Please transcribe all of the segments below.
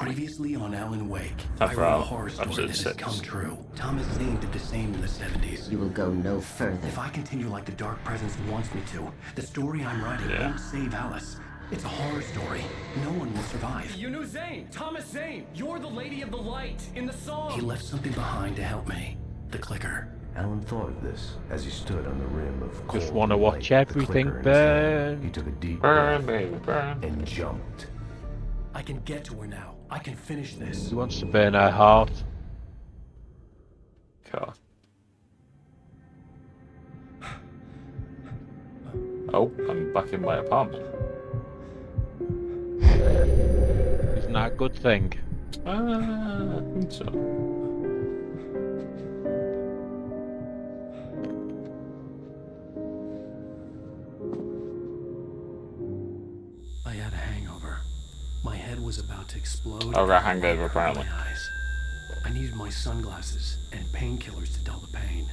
Previously on Alan Wake, Time I for wrote a our horror story episode that has 6. come true. Thomas Zane did the same in the 70s. You will go no further. If I continue like the Dark Presence wants me to, the story I'm writing Yeah. won't save Alice. It's a horror story. No one will survive. You knew Zane! Thomas Zane! You're the Lady of the Light in the song! He left something behind to help me. The clicker. Alan thought of this as he stood on the rim of cold Just want to light, watch the everything clicker in his hand. burn. He took a deep Burn, breath baby, burn. and jumped. I can get to her now. I can finish this. He wants to burn her heart. Car. Oh, I'm back in my apartment. Isn't that a good thing? I think so. I had a hangover. My head was about to explode. I got a hangover, Right apparently. in my eyes. I needed my sunglasses and painkillers to dull the pain.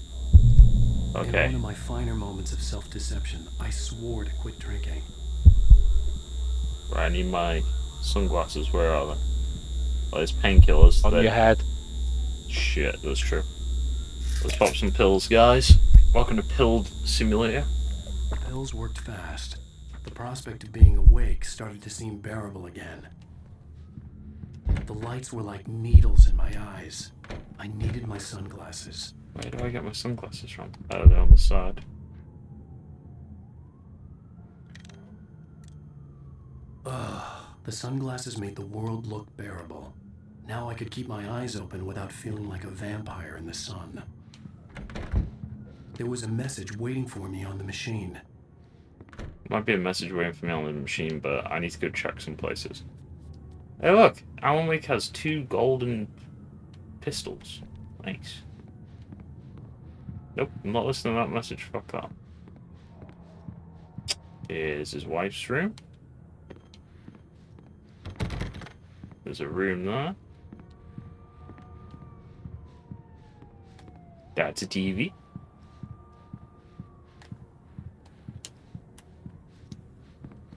In Okay. one of my finer moments of self-deception, I swore to quit drinking. Right, I need my sunglasses. Where are they? Oh, there's painkillers. On your head. Shit, that's true. Let's pop some pills, guys. Welcome to Pilled Simulator. The pills worked fast. The prospect of being awake started to seem bearable again. The lights were like needles in my eyes. I needed my sunglasses. Where do I get my sunglasses from? Oh, they're on the side. The sunglasses made the world look bearable. Now I could keep my eyes open without feeling like a vampire in the sun. There was a message waiting for me on the machine. Might be a message waiting for me on the machine, but I need to go check some places. Hey, look! Alan Wake has 2 golden pistols. Nice. Nope, I'm not listening to that message. Fuck that. Here's his wife's room. There's a room there. That's a TV.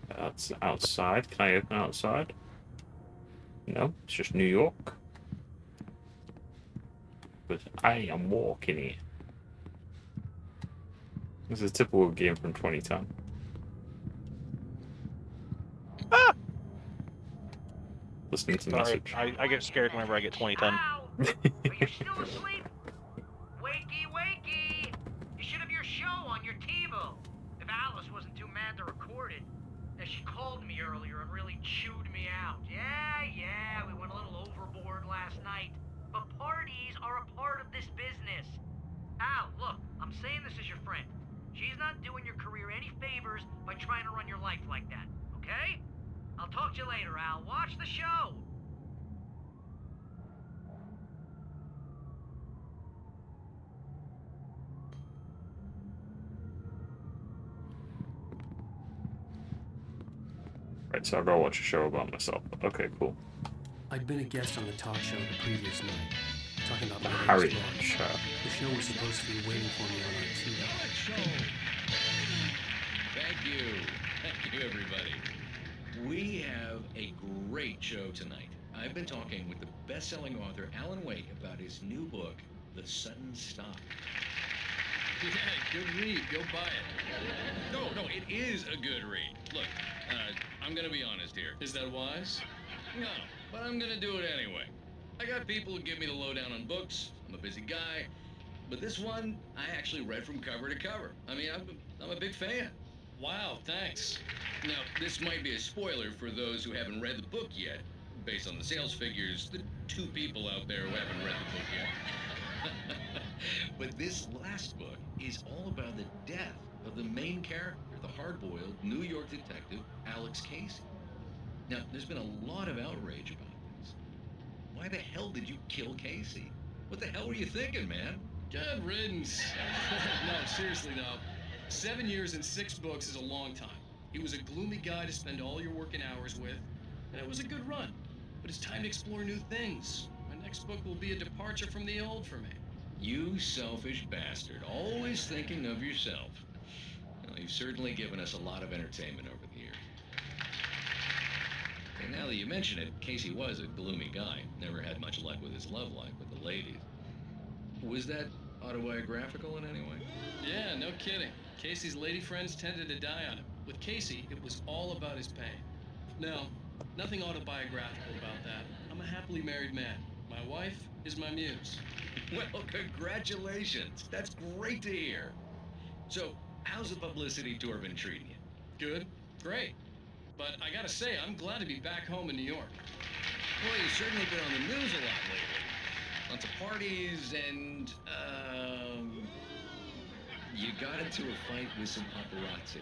That's outside. Can I open outside? No, it's just New York. But I am walking here. This is a typical game from 2010. Ah! Listening to the Sorry, message. I get scared whenever I get 2010. Ow! Are you still asleep? Wakey, wakey! You should have your show on your table. If Alice wasn't too mad to record it. Now, she called me earlier and really chewed me out. Yeah, we went a little overboard last night. But parties are a part of this business. Al, look, I'm saying this as your friend. She's not doing your career any favors by trying to run your life like that, okay? I'll talk to you later, Al. Watch the show. Right, so I'll go watch a show about myself. Okay, cool. I'd been a guest on the talk show the previous night, talking about my Harry latest book. show. The show was supposed to be waiting for me on our TV. Thank you. Thank you, everybody. We have a great show tonight. I've been talking with the best-selling author Alan Wake about his new book, The Sudden Stop. Yeah, good read. Go buy it. No, it is a good read. Look, I'm gonna be honest here. Is that wise? No, but I'm gonna do it anyway. I got people who give me the lowdown on books. I'm a busy guy. But this one, I actually read from cover to cover. I mean, I'm a big fan. Wow, thanks. Now, this might be a spoiler for those who haven't read the book yet. Based on the sales figures, the 2 people out there who haven't read the book yet. But this last book is all about the death of the main character, the hard-boiled New York detective, Alex Casey. Now, there's been a lot of outrage about this. Why the hell did you kill Casey? What the hell were you thinking, man? Good riddance. No, seriously though. 7 years and 6 books is a long time. He was a gloomy guy to spend all your working hours with, and it was a good run. But it's time to explore new things. My next book will be a departure from the old for me. You selfish bastard, always thinking of yourself. Well, you've certainly given us a lot of entertainment over the years. And now that you mention it, Casey was a gloomy guy. Never had much luck with his love life with the ladies. Was that autobiographical in any way? Yeah, no kidding. Casey's lady friends tended to die on him. With Casey, it was all about his pain. No, nothing autobiographical about that. I'm a happily married man. My wife is my muse. Well, congratulations. That's great to hear. So, how's the publicity tour been treating you? Good, great. But I gotta say, I'm glad to be back home in New York. Well, you've certainly been on the news a lot lately. Lots of parties and, you got into a fight with some paparazzi.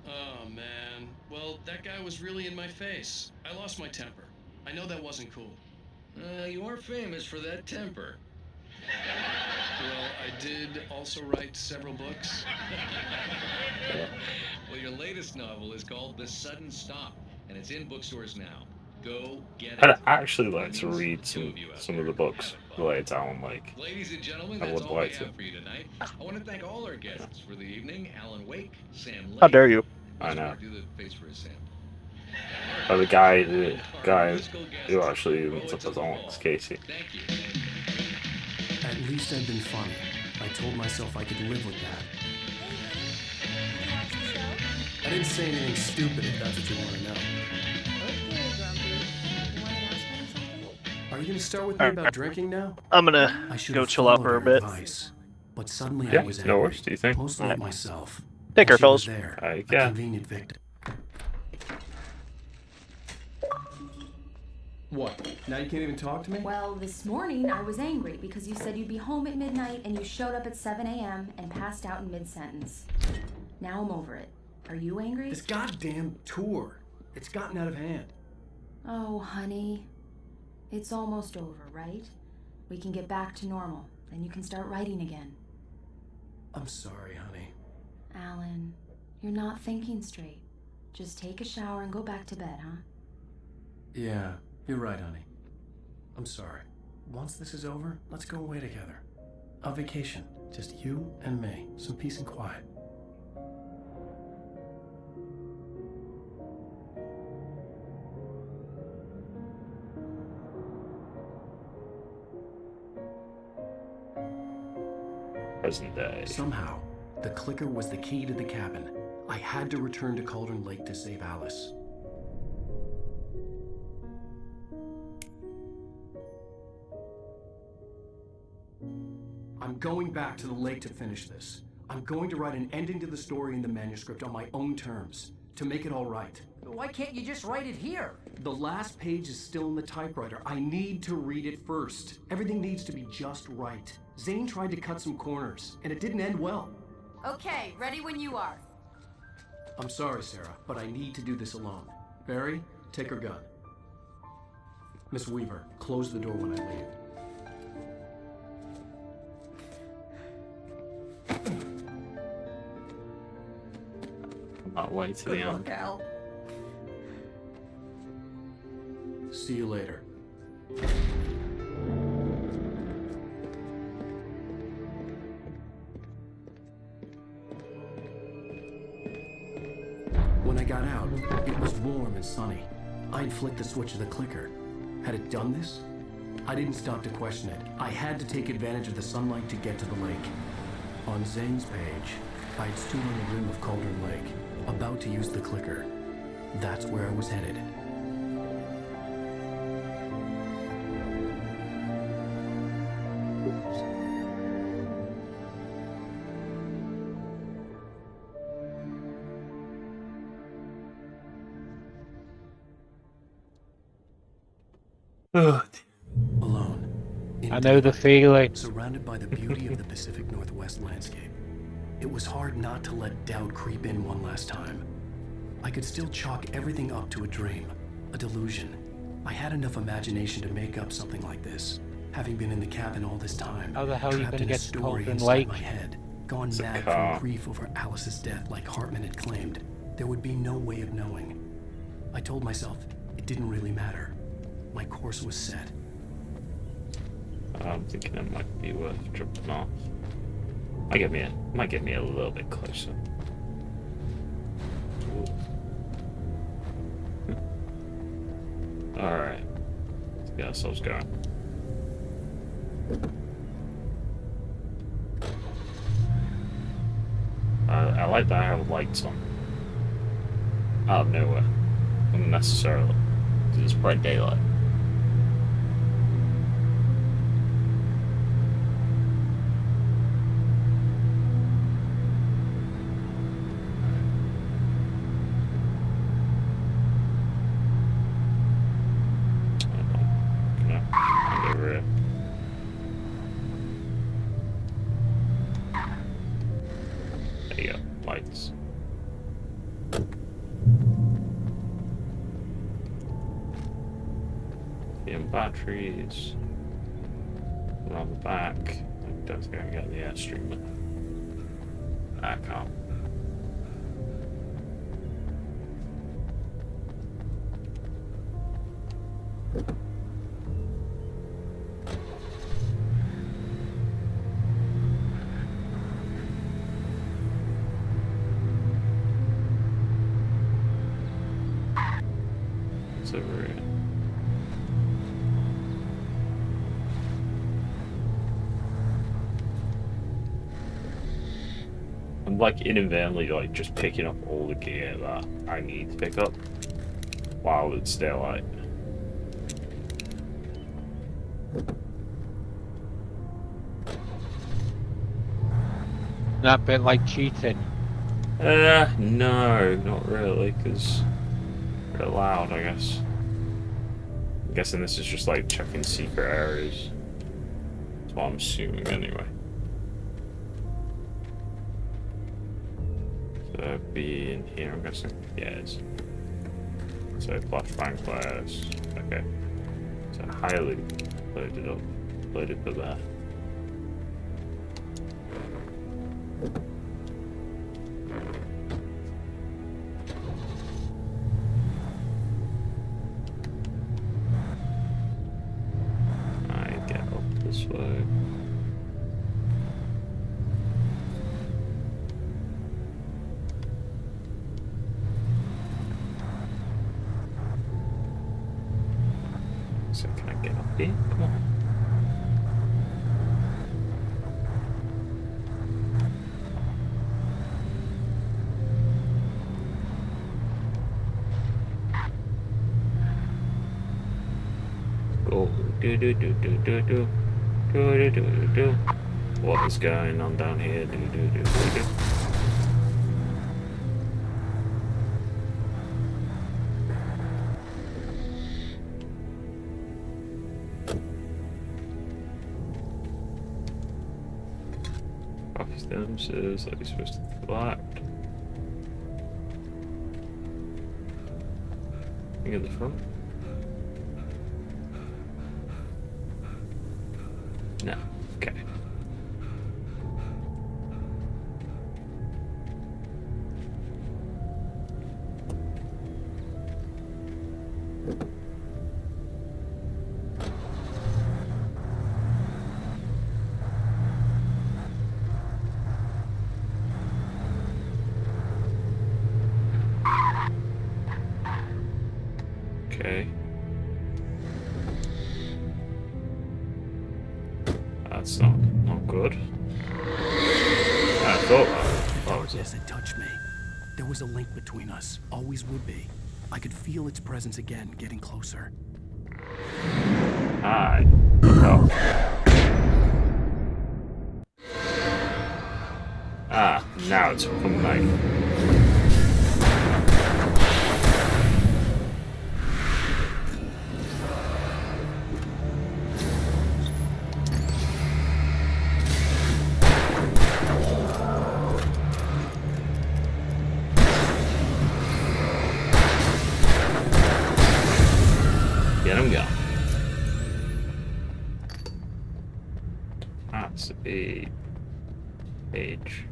Oh, man. Well, that guy was really in my face. I lost my temper. I know that wasn't cool. You are famous for that temper. Well, I did also write several books. Well, your latest novel is called The Sudden Stop, and it's in bookstores now. Go get it. I'd actually like to That means read the two of you out some there of the books have fun. related to Alan Wake. Ladies and gentlemen, I that's would all we like to. have for you tonight. I want to thank all our guests for the evening. Alan Wake, Sam Lake. How dare you? I know. Do the face for us, Sam. But the guy Our musical guest, who actually ends Poets up of as the Alan Wall. is Casey. Thank you. At least I'd been funny. I told myself I could live with that. I didn't say anything stupid, if that's what you want to know. Are you going to start with me about drinking now? I'm gonna I should go have chill out followed for a her bit. advice, but suddenly Yeah, I was no angry. worries. Do you think? Mostly at myself. Take care, She was fellas. there, I a can. convenient victim. What? Now you can't even talk to me? Well, this morning I was angry because you said you'd be home at midnight and you showed up at 7 a.m. and passed out in mid-sentence. Now I'm over it. Are you angry? This goddamn tour. It's gotten out of hand. Oh, honey. It's almost over, right? We can get back to normal. Then you can start writing again. I'm sorry, honey. Alan, you're not thinking straight. Just take a shower and go back to bed, huh? Yeah, you're right, honey. I'm sorry. Once this is over, let's go away together. A vacation. Just you and me. Some peace and quiet. Present day. Somehow, the clicker was the key to the cabin. I had to return to Cauldron Lake to save Alice. I'm going back to the lake to finish this. I'm going to write an ending to the story in the manuscript on my own terms, to make it all right. Why can't you just write it here? The last page is still in the typewriter. I need to read it first. Everything needs to be just right. Zane tried to cut some corners, and it didn't end well. Okay, ready when you are. I'm sorry, Sarah, but I need to do this alone. Barry, take her gun. Miss Weaver, close the door when I leave. Not way to the end. Al. See you later. When I got out, it was warm and sunny. I'd flicked the switch of the clicker. Had it done this? I didn't stop to question it. I had to take advantage of the sunlight to get to the lake. On Zane's page, I'd stood on the rim of Cauldron Lake, about to use the clicker. That's where I was headed. Alone. in I know the daylight, feeling. Surrounded by the beauty of the Pacific Northwest landscape. It was hard not to let doubt creep in one last time. I could still chalk everything up to a dream, a delusion. I had enough imagination to make up something like this, having been in the cabin all this time, How the hell are you trapped gonna in a get to story Cauldron inside Lake? my head, gone It's a mad car. from grief over Alice's death like Hartman had claimed. There would be no way of knowing. I told myself it didn't really matter. My course was set. I'm thinking it might be worth jumping off. Might get me a little bit closer. Ooh. Alright. Let's get ourselves going. I like that I have lights on. Out of nowhere. Unnecessarily. Because it's bright daylight. Lights. And batteries. Around the back. I don't think I can get the airstream, but I can't. It's over here. I'm like inadvertently like just picking up all the gear that I need to pick up while it's daylight. That bit like cheating. No, not really, because they're allowed, I guess. I'm guessing this is just like checking secret areas. That's what I'm assuming anyway. So it'd be in here, I'm guessing. Yeah, it is. So flashbang glass. Okay. So highly loaded up. Loaded for that. I get up this way. So can I get up here? Come on. Go do do do do do do do do do do. What is going on down here? Do do do do do. Coffee stems is like you're supposed to collect. Thing at the front. No. Okay. Okay. That's not good. I thought that was Yes, it touched me. There was a link between us. Always would be. I could feel its presence again, getting closer. Hi. Oh. Ah, now it's from knife. Get him going. That's a page.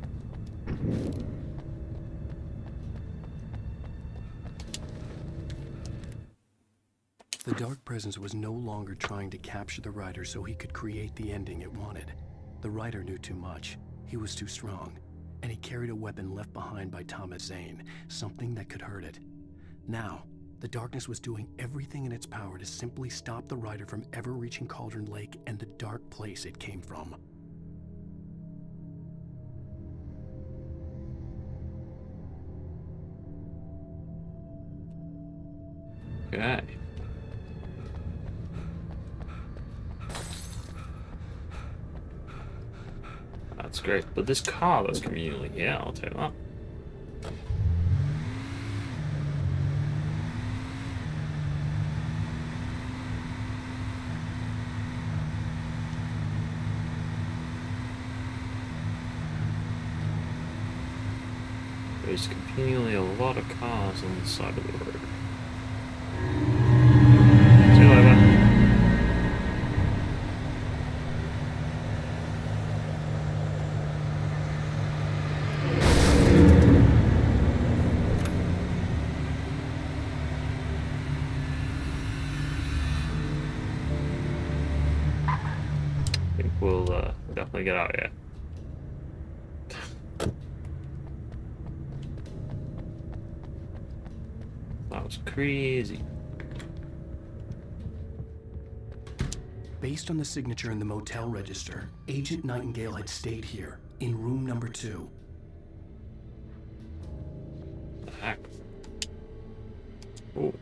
The dark presence was no longer trying to capture the writer so he could create the ending it wanted. The writer knew too much. He was too strong. And he carried a weapon left behind by Thomas Zane, something that could hurt it. Now, The darkness was doing everything in its power to simply stop the rider from ever reaching Cauldron Lake and the dark place it came from. Okay. That's great. But this car that's conveniently here, I'll take that. There's conveniently a lot of cars on the side of the road. See you later. I think we'll definitely get out of here. That was crazy. Based on the signature in the motel register, Agent Nightingale had stayed here, in room number 2. The heck? Oh.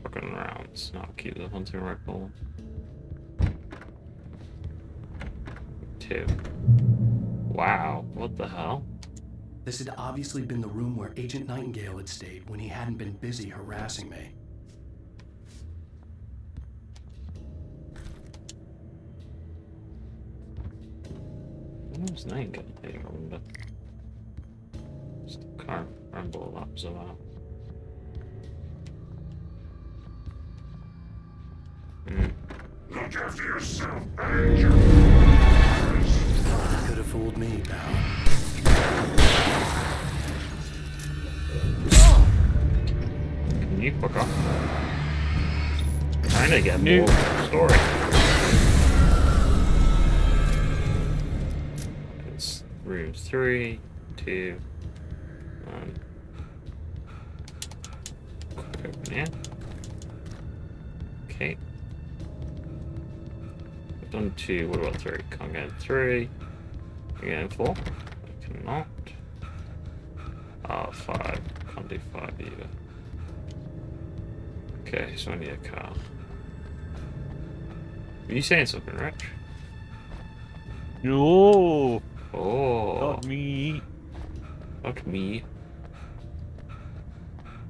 Shotgun rounds. Now keep the hunting rifle. 2. Wow, what the hell? This had obviously been the room where Agent Nightingale had stayed when he hadn't been busy harassing me. When was Nightingale hitting, I wonder? Still can't remember what that was about. Look after yourself and your... Could have fooled me, pal. Can you fuck off? Trying to get more story. It's room 3, 2, 1. Quick open here. Okay. I've done 2, what about 3? Can't get 3. Again 4. I cannot. 5. Can't do 5 either. Okay, so I need a car. Are you saying something, Rich? No, Oh. not me. Not me.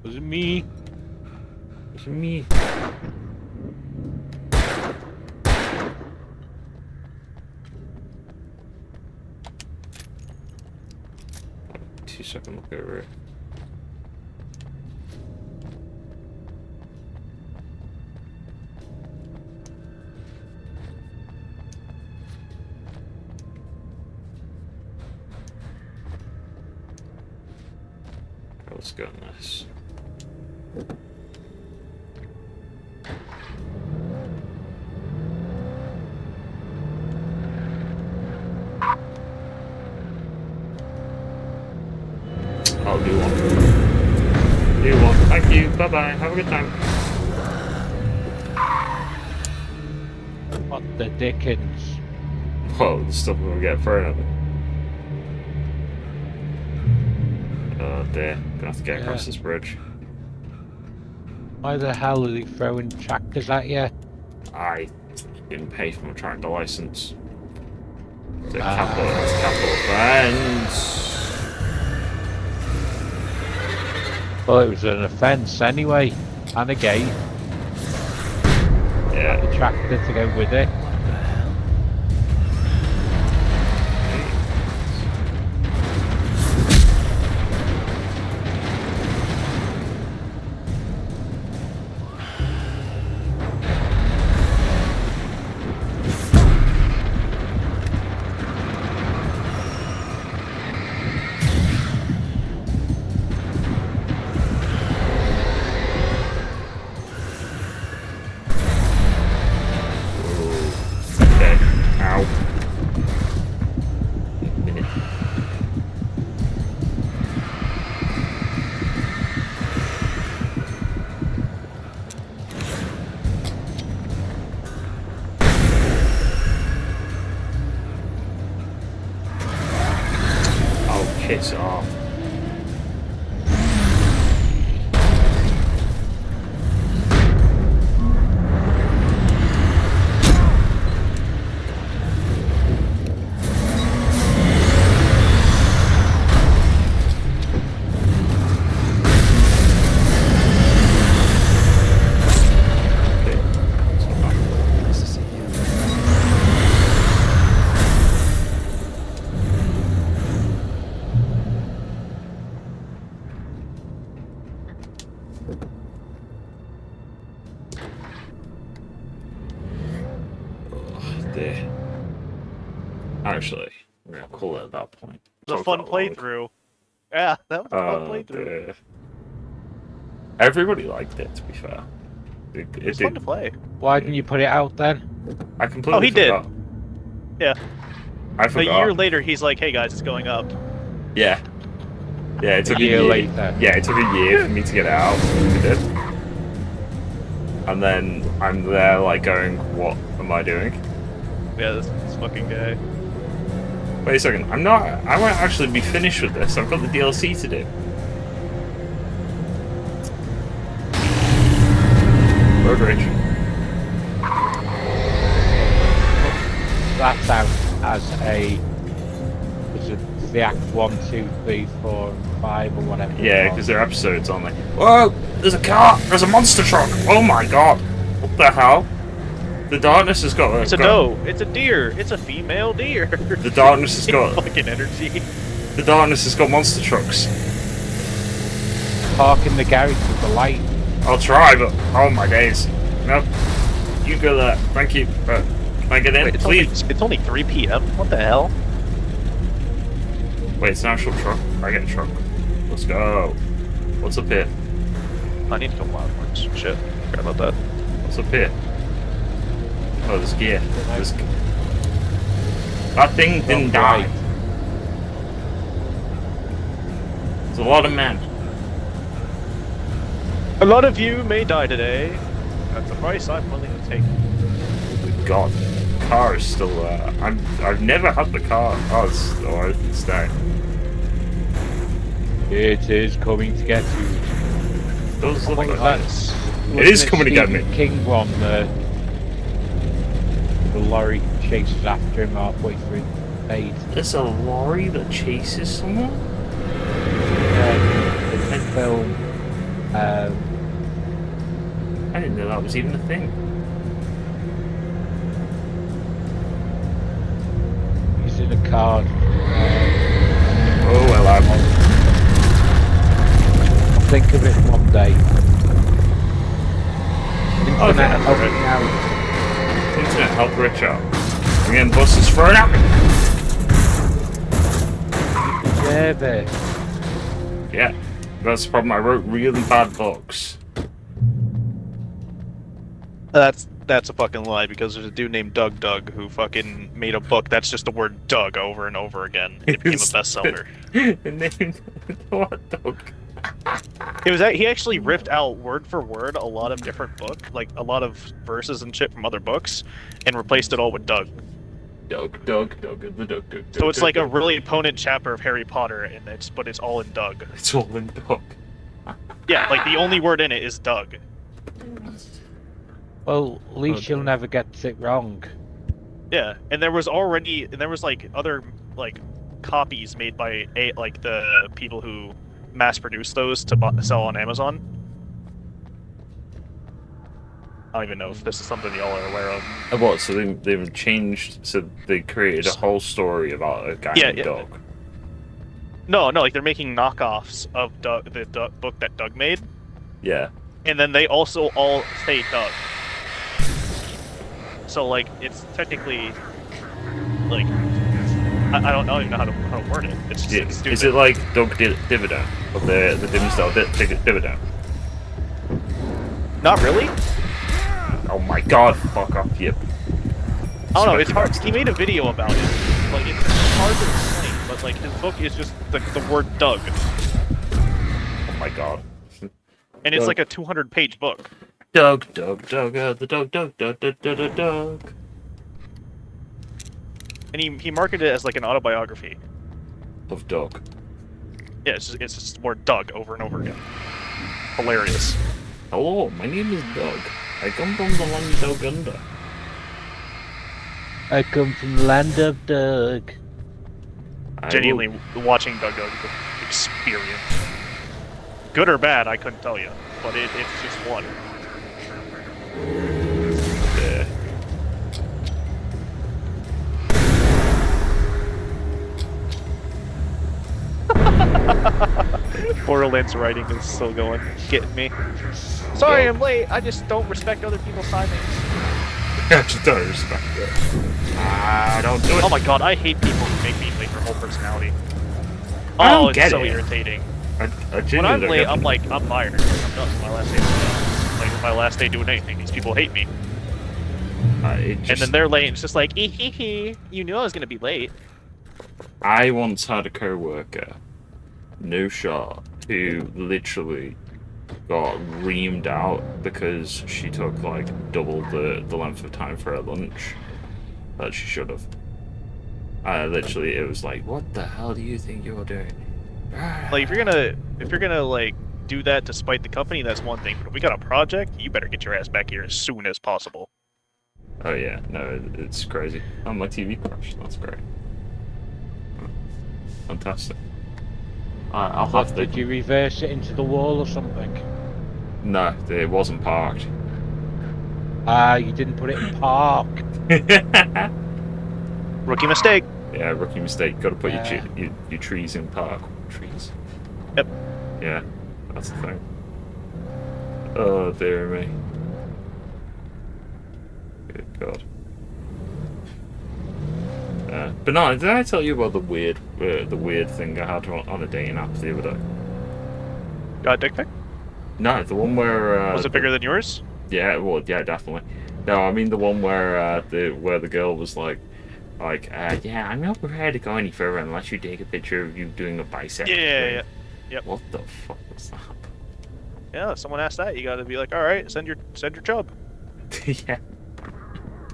Was it me? It's me. Two second look over it. Let's go on this. I'll do one. Do one. Thank you. Bye bye. Have a good time. What the dickens? Whoa, the stuff we'll get thrown at me. Oh dear. Gonna have to get across this bridge. Why the hell are they throwing tractors at you? I didn't pay for my tractor license. It's a capital offense. Well, it was an offence anyway, and a gate. Yeah. The tractor to go with it. dear. Actually, we're gonna call it at that point. It was a fun playthrough. Yeah, that was a fun playthrough. Dear. Everybody liked it, to be fair. It was fun to play. Why didn't you put it out then? I completely Oh, he forgot. did. Yeah. I forgot. A year later, he's like, "Hey guys, it's going up." Yeah. Yeah, it took a year year. later. Yeah, it took a year for me to get it out. It did. And then I'm there, like, going, "What am I doing?" Yeah, this fucking guy. Wait a second. I won't actually be finished with this. I've got the DLC to do. Road rage. That's out as a. Was it the Act 1, 2, 3, 4, and 5 or whatever? Yeah, because they're episodes, aren't they? Whoa! There's a car! There's a monster truck! Oh my god! What the hell? The darkness has got. It's a doe. It's a deer. It's a female deer. The darkness has got. Fucking energy. The darkness has got monster trucks. Park in the garage with the light. I'll try, but oh my days. Nope. You go there. Thank you. Can I get in, Wait, please? It's only 3 p.m. What the hell? Wait, it's an actual truck. I get a truck. Let's go. What's up here? I need to go Wildlands. Shit. Forgot about that. What's up here? Oh, there's gear. That thing didn't die. There's a lot of men. A lot of you may die today. That's the price I'm willing to take. Good God. The car is still there. I've never had the car. Oh, it's staying. It is coming to get you. Does look like That's, it is coming to get me. King one, the lorry chases after him halfway through the fade. There's a lorry that chases someone? The film. I didn't know that was even a thing. He's in a car. Oh, well, I'll think of it one day. Internet help me out. Internet help Rich out. I'm getting buses for it out. Yeah, there. Yeah, that's the problem. I wrote really bad books. That's a fucking lie, because there's a dude named Doug who fucking made a book that's just the word Doug over and over again. It became a bestseller. Named what Doug? He actually ripped out word for word a lot of different like a lot of verses and shit from other books, and replaced it all with Doug. Doug. So it's like a really opponent chapter of Harry Potter, and it's all in Doug. It's all in Doug. Yeah, like the only word in it is Doug. Well, at least you'll never get it wrong. Yeah, and there was like other like copies made by like the people who mass produce those to sell on Amazon. I don't even know if this is something y'all are aware of. What? So they've changed. So they created a whole story about a guy named Doug. No, like they're making knockoffs of the book that Doug made. Yeah. And then they also all say Doug. So like it's technically like I don't even know how to word it. It's just stupid. Is it like Doug Dividend of the Dimsdale Dividend? Not really. Oh my God! Fuck off, you. I don't know. It's hard. He made a video about it. Like it's hard to explain, but like his book is just the word Doug. Oh my God. And it's like a 200-page book. Doug, the Doug. And he marketed it as like an autobiography. Of Doug. Yeah, it's just more Doug over and over again. Hilarious. Hello, my name is Doug. I come from the land of Dougunda. I come from the land of Doug. Genuinely, watching Doug is an experience. Good or bad, I couldn't tell you, but it's just one. Yeah. Borderlands writing is still going, getting me. Sorry, I'm late. I just don't respect other people's timings. I just don't respect it. Don't do it. Oh my god, I hate people who make me late their whole personality. I don't It's get so it. irritating. I When genuinely I'm don't late, get I'm it. like, I'm fired. I'm done. My last day is done. Like, it's my last day doing anything. These people hate me. And then they're late, and it's just like, you knew I was gonna be late. I once had a co-worker, no shot, who literally got reamed out because she took like double the length of time for her lunch that she should have. Literally, it was like, what the hell do you think you're doing? Like, if you're gonna like do that to spite the company, that's one thing. But if we got a project, you better get your ass back here as soon as possible. Oh yeah, no, it's crazy. Oh, my TV crashed. That's great. Fantastic. I'll have to. Did you reverse it into the wall or something? No, it wasn't parked. You didn't put it in park. Rookie mistake. Yeah, rookie mistake. Got to put your trees in park. Trees. Yep. Yeah, that's the thing. Oh dear me. Good God. But no, did I tell you about the weird thing I had on a dating app the other day? Got a dick pic? No, the one where was it bigger than yours? Yeah, well, yeah, definitely. No, I mean the one where the girl was like, yeah, I'm not prepared to go any further unless you take a picture of you doing a bicep. Yeah. Yep. What the fuck was that? Yeah, if someone asks that, you gotta be like, all right, send your chub. Yeah.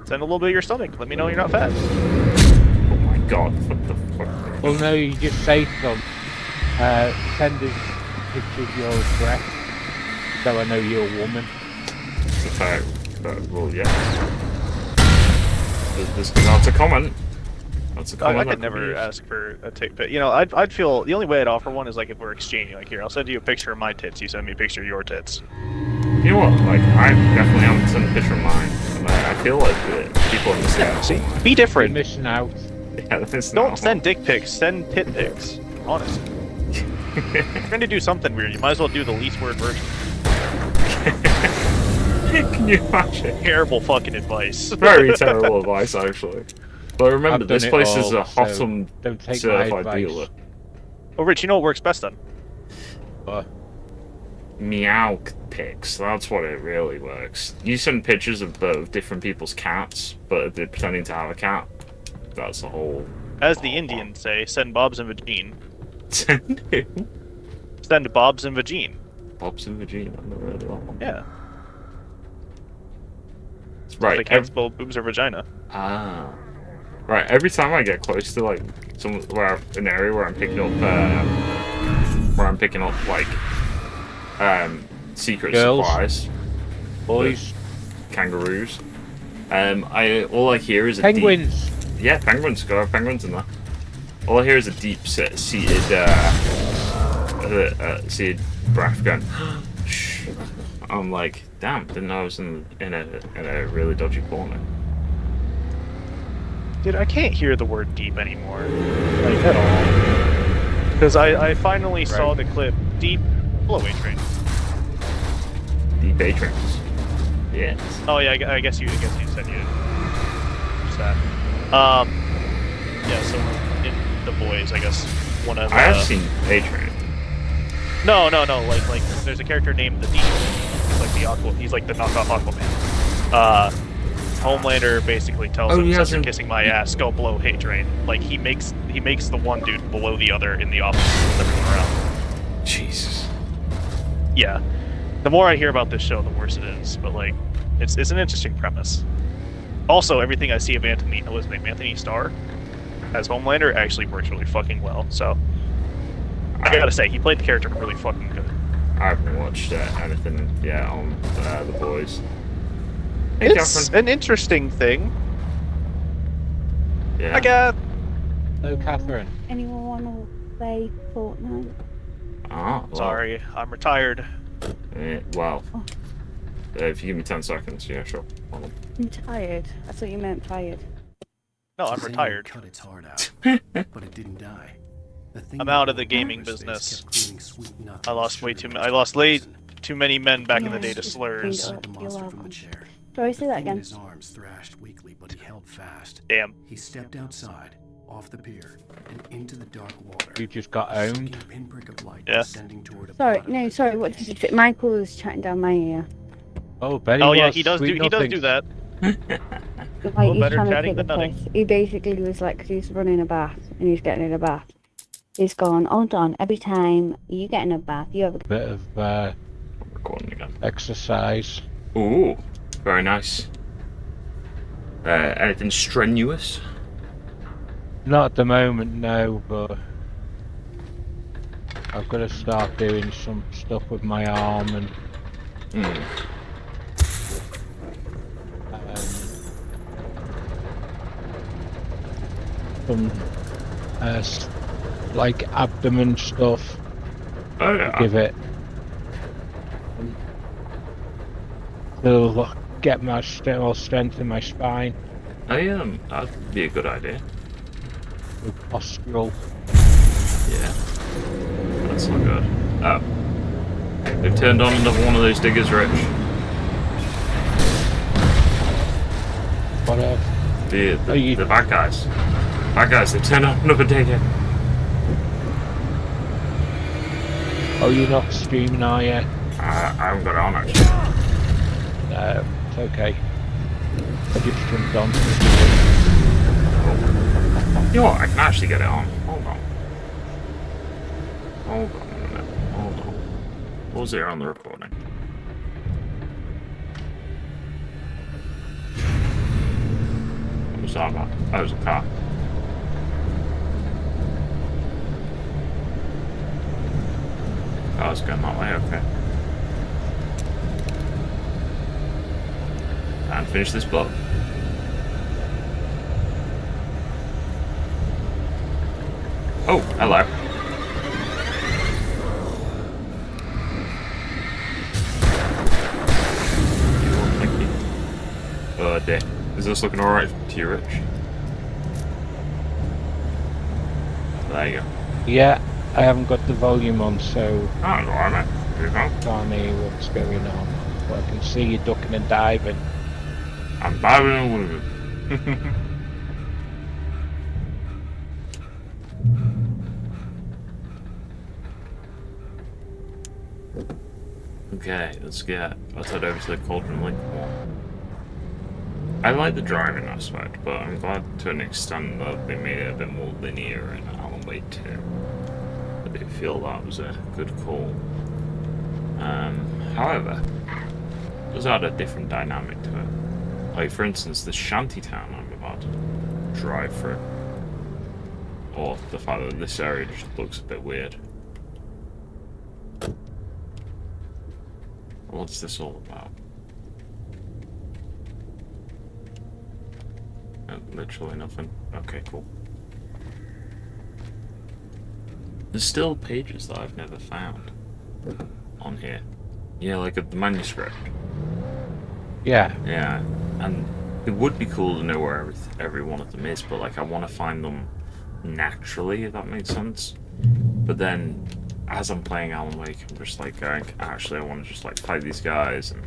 Send a little bit of your stomach. Let me know you're not fat. Oh my God, what the fuck? Well, no, you just say to them, send us a picture of your breast, so I know you're a woman. Well, yeah. That's a comment. That's a comment. I could never ask for a dick pic. You know, I'd feel the only way I'd offer one is like if we're exchanging. Like, here, I'll send you a picture of my tits. You send me a picture of your tits. You know what? Like, I definitely haven't sent a picture of mine. And I feel like people understand. See, be different. You're missing out. Yeah, that's Don't send dick pics. Send tit pics. Honest. If you're going to do something weird, you might as well do the least word version. Can you imagine? Terrible fucking advice. Very terrible advice, actually. But remember, this place is a Hotham certified dealer. Oh, Rich, you know what works best then? Meow pics. That's what it really works. You send pictures of different people's cats, but they're pretending to have a cat. That's the whole. As the Indians say, send Bob's and Vagine. Send who? Send Bob's and Vagine. Bob's and Vagine. I've never heard of that one. Yeah. Right. They can't spell boobs or vagina. Ah. Right. Every time I get close to like an area where I'm picking up like secret Girls. supplies, Boys, kangaroos. All I hear is penguins. Yeah, penguins. Go have penguins in there. All I hear is a deep seated breath going. I'm like, damn, didn't know I was in a really dodgy corner. Dude, I can't hear the word deep anymore. Like, at all. Because I finally saw the clip, deep below A train. Deep A trains. Yes. Oh yeah, I guess you said you did. Just that. Yeah, so in The Boys, I guess one of I have seen A Train. No, like there's a character named the Deep. He's like the he's like the knockoff Aquaman. Homelander basically tells him, since you're kissing my ass, go blow hate train. Like he makes the one dude below the other in the opposite of everyone around. Jesus. Yeah. The more I hear about this show, the worse it is. But like, it's an interesting premise. Also, everything I see of Anthony Starr as Homelander actually works really fucking well. So I gotta say, he played the character really fucking good. I haven't watched anything yet on The Boys. Hey, It's an interesting thing. Yeah. I got. No, Catherine. Anyone want to play Fortnite? Ah, well. Sorry, I'm retired. Well, if you give me 10 seconds, yeah, sure. I'm tired. I thought you meant tired. No, I'm retired. Cut its heart out, but it didn't die. I'm out of the gaming business. I lost way too many men back in the day to slurs. Sorry, say that Thing in again. his arms thrashed weakly, but he held fast. Damn. He stepped outside, off the pier, and into the dark water. You just got A owned. sinking pinprick of light Yeah. descending toward a Sorry, bottom no, that sorry. What did you say? Michael was chatting down my ear. Oh, Betty Oh was yeah, he does sweet do nothings. that. Like Well, he's better trying to chatting take the than nutting. piss. He basically was like, 'cause he's running a bath and he's getting in a bath. He's gone, hold on, every time you get in a bath, you have a Bit of Recording again. exercise. Ooh, very nice. Anything strenuous? Not at the moment, no, but I've got to start doing some stuff with my arm and some like abdomen stuff. Oh yeah. Give it. It'll get my more strength in my spine. That'd be a good idea. With postural. Yeah. That's not good. Oh. They've turned on another one of those diggers, Rich. Whatever. The bad guys. Bad guys, they've turned on another digger. Oh, you're not streaming, are you? I haven't got it on actually. No, it's okay. I just jumped on. You know what? I can actually get it on. Hold on. Hold on a minute. Hold on. What was there on the recording? What was that about? That was a car. Oh, it's going that way, okay. And finish this block. Oh, hello. Thank you. Oh dear. Is this looking alright to you, Rich? There you go. Yeah, I haven't got the volume on, so Oh, alright, mate. Here you go. can't hear what's going on. But I can see you ducking and diving. I'm diving and weaving. Okay, let's head over to the Cauldron Lake one. I like the driving aspect, but I'm glad to an extent that they made it a bit more linear in Alan Wake 2. I do feel that was a good call. However, it does add a different dynamic to it. Like, for instance, the shantytown I'm about to drive through. Or the fact that this area just looks a bit weird. What's this all about? Literally nothing. Okay, cool. There's still pages that I've never found on here. Yeah, like the manuscript. Yeah. Yeah, and it would be cool to know where every one of them is, but like I want to find them naturally, if that makes sense. But then, as I'm playing Alan Wake, I'm just like going, actually I want to just like fight these guys, and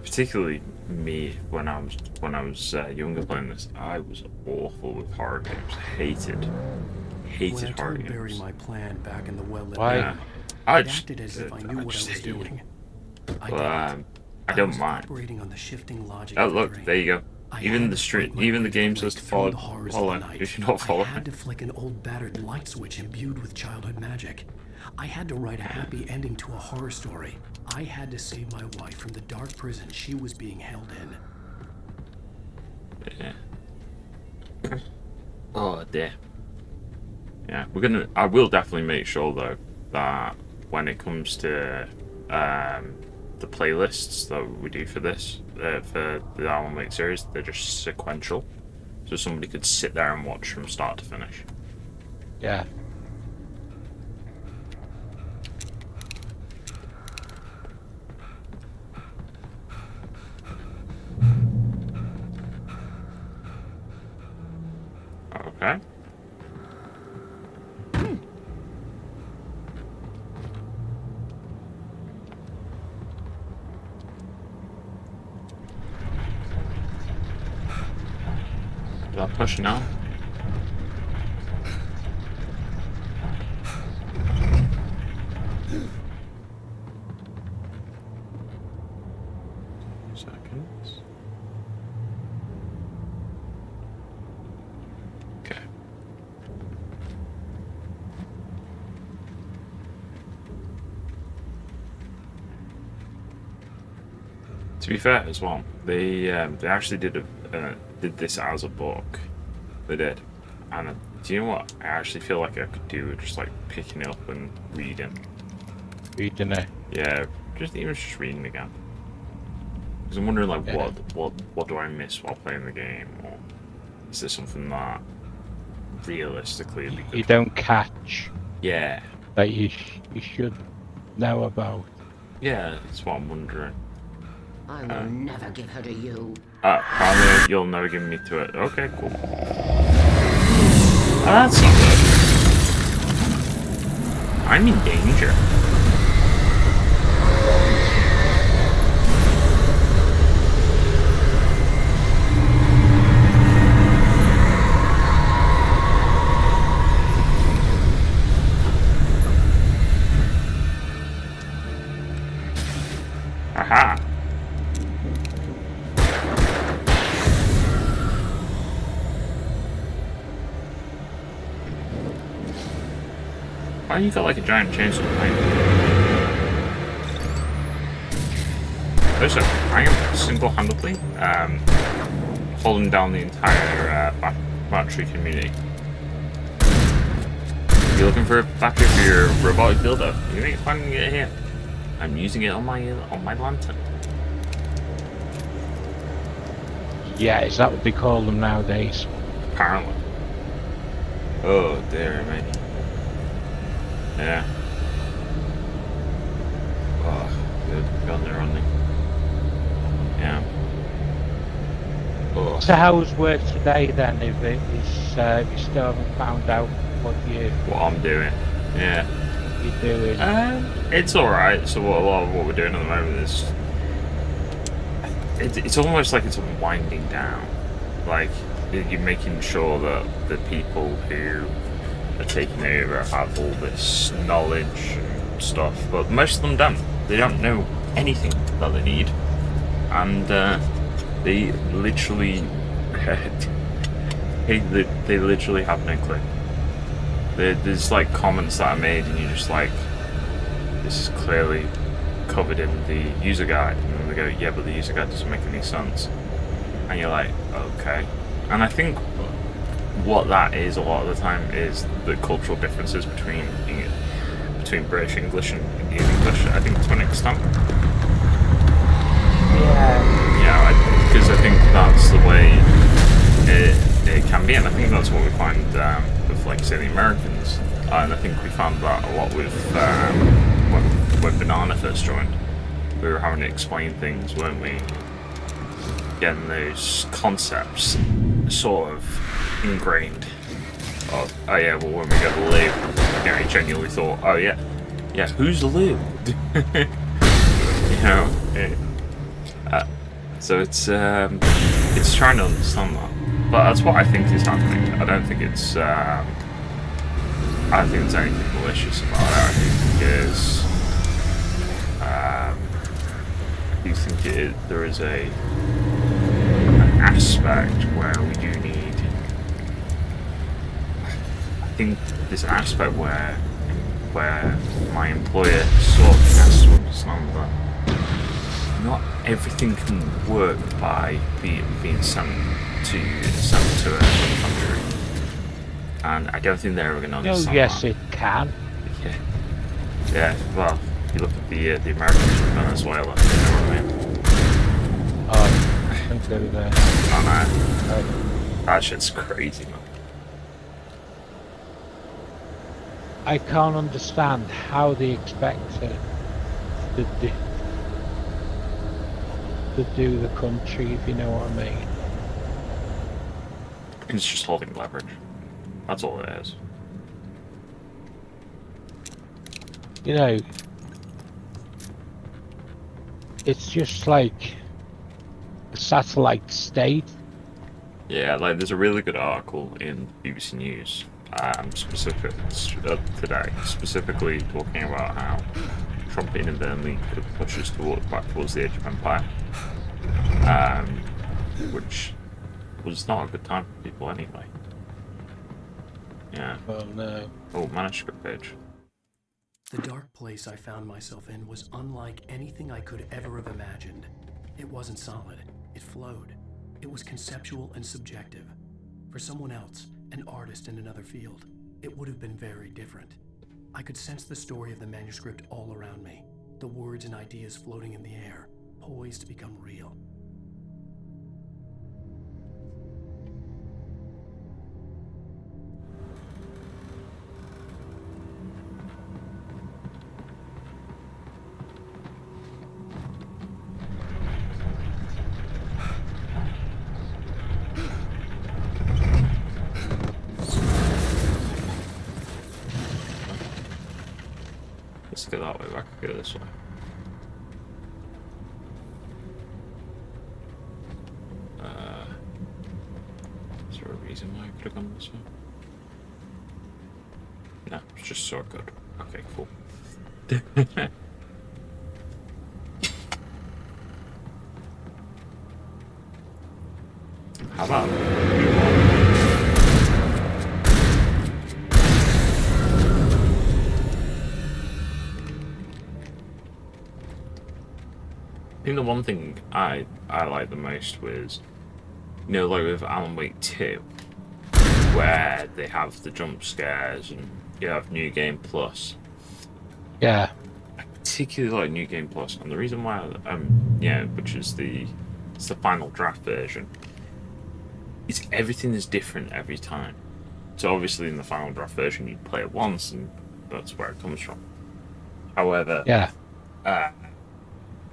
particularly me when I was younger playing this, I was awful with horror games. Hated When I horror told Barry games. my plan back in the well-lit Why? room, I it just- acted as if I knew what I was doing. I But didn't. I don't was mind. operating on the shifting logic Oh of the look, dream. there you go. I Even had the to street, fight my even the way game through says to through follow. the horrors of Follow. the night. If you're not I following, had to flick an old battered light switch imbued with childhood magic. I had to write a happy ending to a horror story. I had to save my wife from the dark prison she was being held in. yeah. Oh dear. Yeah, I will definitely make sure though that when it comes to the playlists that we do for this, for the Alan Wake series, they're just sequential, so somebody could sit there and watch from start to finish. Yeah. Okay. Start pushing on. Seconds. Okay. To be fair as well, they actually did this as a book. They did, and do you know what? I actually feel like I could do with just like picking it up and reading. Reading it. Yeah, just reading again. Because I'm wondering like what do I miss while playing the game, or is there something that realistically would be good? You don't catch. Yeah. That you should know about. Yeah, that's what I'm wondering. I will never give her to you. Apparently you'll never give me to it. Okay, cool. Oh, that's good. I'm in danger. Aha. Why you got like a giant chainsaw behind you? Also, I am single-handedly holding down the entire battery community. If you're looking for a battery for your robotic builder, you ain't finding it here. I'm using it on my lantern. Yeah, is that what they call them nowadays? Apparently. Oh dear me. Yeah. Oh, good. God, they're on me. Yeah. Oh. So how's work today then? If it is, you still haven't found out what I'm doing. Yeah. You're doing. It's all right. So a lot of what we're doing at the moment is it's almost like it's winding down. Like you're making sure that the people who are taking over have all this knowledge and stuff, but most of them don't. They don't know anything that they need, and they literally they literally have no clue. There's like comments that are made, and you're just like, this is clearly covered in the user guide, and then they go, yeah, but the user guide doesn't make any sense, and you're like, okay. And I think what that is a lot of the time is the cultural differences between British English and Indian English, I think, to an extent. Yeah, because I think that's the way it can be, and I think that's what we find with, like, say, the Americans, and I think we found that a lot with when Banana first joined. We were having to explain things, weren't we? Getting those concepts sort of ingrained of, oh yeah, well, when we go to Lou, you know, he genuinely thought, oh yeah, who's Lou? You know, so it's trying to understand that, but that's what I think is happening. I don't think it's anything malicious about it. I think because I do think there is an aspect where we do need. I think there's an aspect where my employer sort of has to understand that not everything can work by being sent to another country, and I don't think they're ever going to understand. Oh, yes, that. it can. Yeah. Well, you look at the Americans from Venezuela. You know what I mean? Oh, don't go there. Oh no, that shit's crazy, man. I can't understand how they expect to do the country, if you know what I mean. It's just holding leverage. That's all it is. You know, it's just like a satellite state. Yeah, like there's a really good article in BBC News today, specifically talking about how Trump inadvertently could push us back towards the Age of Empire, which was not a good time for people anyway. Yeah. Oh no. Oh, manuscript page. The dark place I found myself in was unlike anything I could ever have imagined. It wasn't solid. It flowed. It was conceptual and subjective. For someone else, an artist in another field, it would have been very different. I could sense the story of the manuscript all around me, the words and ideas floating in the air, poised to become real. Let's go that way, I could go this way. Is there a reason why I could have gone this way? No, it's just so good. Okay, cool. How about I think the one thing I like the most was, you know, like with Alan Wake 2, where they have the jump scares and you have New Game Plus. Yeah. I particularly like New Game Plus, and the reason why which is it's the final draft version. Everything is different every time. So obviously in the final draft version you play it once and that's where it comes from. However, yeah.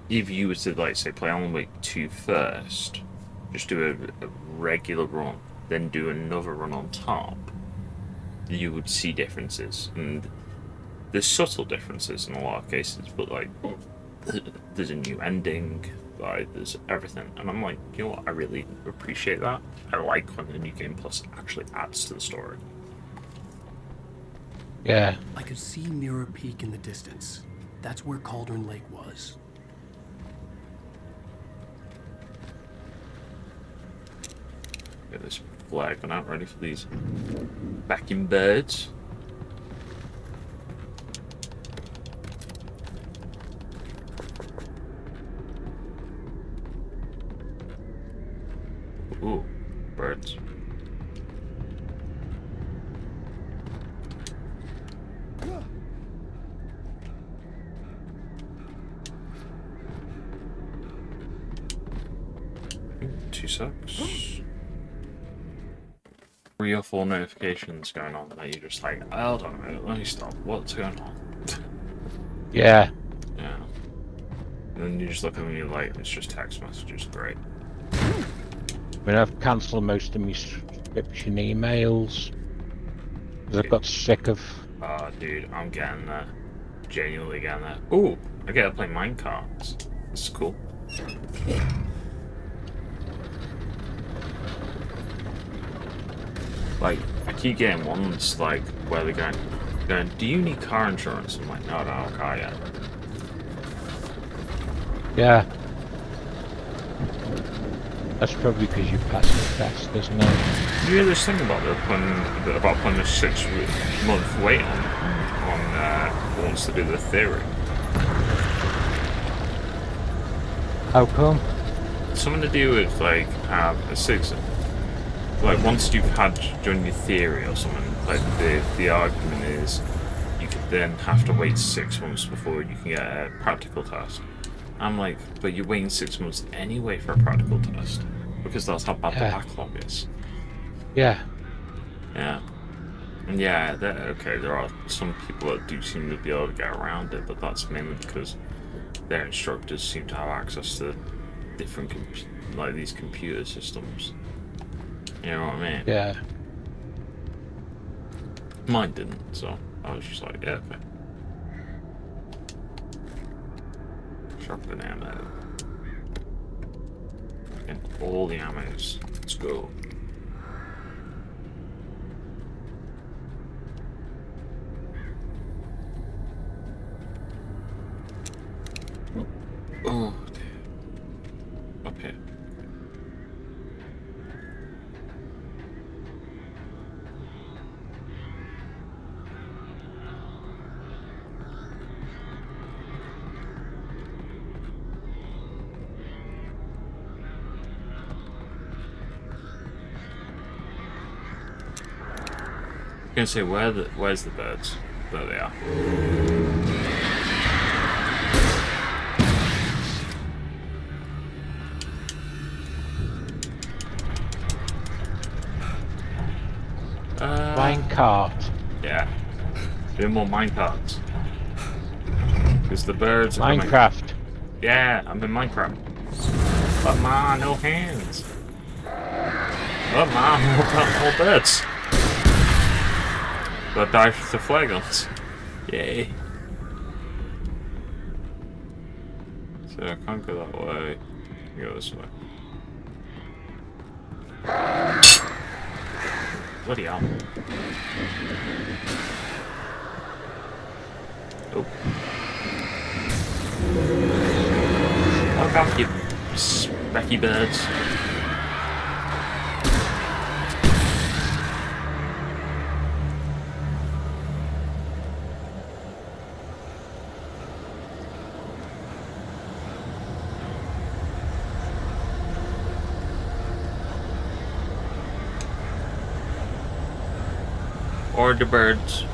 If you were to, like, say, play Alan Wake 2 first, just do a regular run, then do another run on top, you would see differences. And there's subtle differences in a lot of cases, but, like, there's a new ending, like, there's everything. And I'm like, you know what, I really appreciate that. I like when the New Game Plus actually adds to the story. Yeah. I could see Mirror Peak in the distance. That's where Cauldron Lake was. Get this flag going out, ready for these backing birds. Ooh, birds. Two secs. 3 or 4 notifications going on that you're just like, hold on a minute, let me stop. What's going on? Yeah. Yeah. And then you just look at them and you're like, it's just text messages. Great. I mean, I've cancelled most of my subscription emails because I've got sick of. Oh, dude, I'm getting there. Genuinely getting there. Ooh, I get to play minecarts. This is cool. Like, I keep getting ones, like, where they're going, do you need car insurance? I'm like, no, I don't have a car yet. Yeah. That's probably because you passed the test, isn't it? You hear this thing about putting a 6-month wait on who wants to do the theory? How come? Something to do with, like, a 6... Like, once you've had done your theory or something, like, the argument is you could then have to wait 6 months before you can get a practical test. I'm like, but you're waiting 6 months anyway for a practical test, because that's how bad the backlog is. Yeah. Yeah. And yeah, there are some people that do seem to be able to get around it, but that's mainly because their instructors seem to have access to different, these computer systems. You know what I mean? Yeah. Mine didn't, so I was just like, yeah, okay. Shotgun ammo. And all the ammos. Let's go. here. I'm gonna say where's the birds? There they are. Minecart. Yeah. Do more minecarts. Because the birds are Minecraft. Coming. Yeah, I'm in Minecraft. But man, no hands. But man, more birds. But dive with the flare guns. Yay. So I can't go that way. I go this way. Bloody hell. Oh. Look out, you specky birds. Or the birds.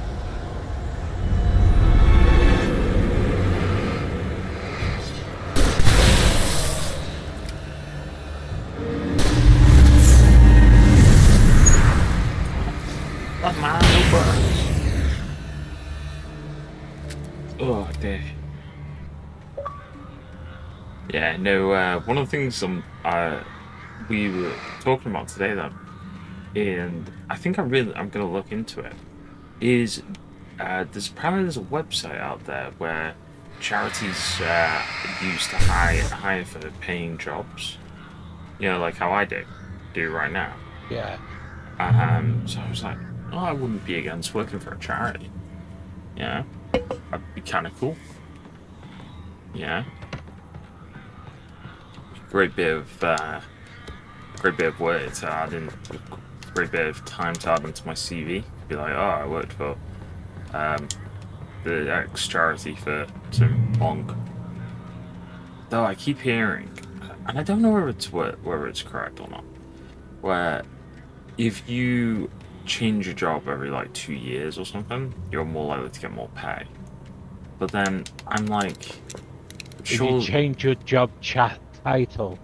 But man, no birds. Oh dear. Yeah, no. One of the things we were talking about today, though, and I think I'm gonna look into it. Is there's a website out there where charities use to hire for paying jobs. You know, like how I do right now. Yeah. So I was like, oh, I wouldn't be against working for a charity. Yeah, that'd be kind of cool. Yeah. Great bit of work to add in. Great bit of time to add into my CV. Be like, oh, I worked for the X charity for some bonk. Though I keep hearing, and I don't know whether it's correct or not, where if you change your job every like 2 years or something, you're more likely to get more pay. But then I'm like, If you change your job title.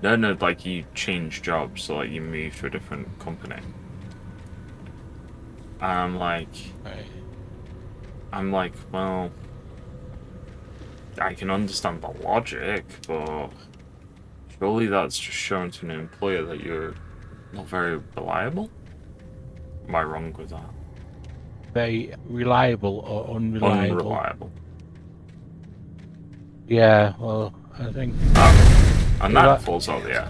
No, like you change jobs, so like you move to a different company. I'm like, well, I can understand the logic, but surely that's just showing to an employer that you're not very reliable? Am I wrong with that? Very reliable or unreliable? Unreliable. Yeah, well, I think... and that falls out the air.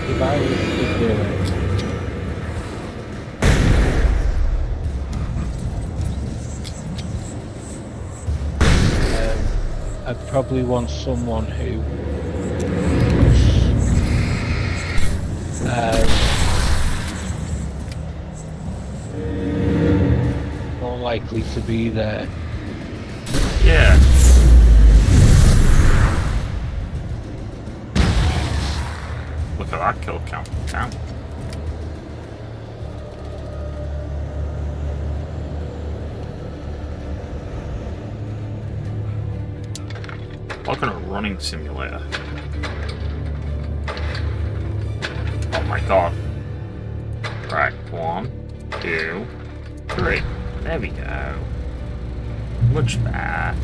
If I was to do it... I'd probably want someone who more likely to be there. Yeah. Look at that kill count. Damn. Like on a running simulator. Oh my god. Right, 1, 2, 3. There we go. Much better.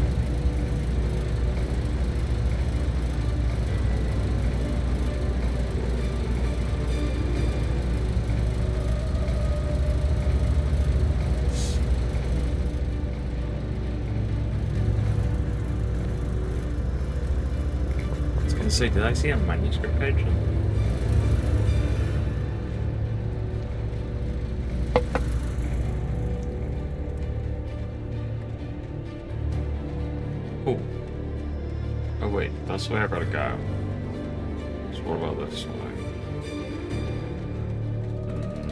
Say, did I see a manuscript page? Cool. Oh wait, that's the way I gotta go. So what about this way?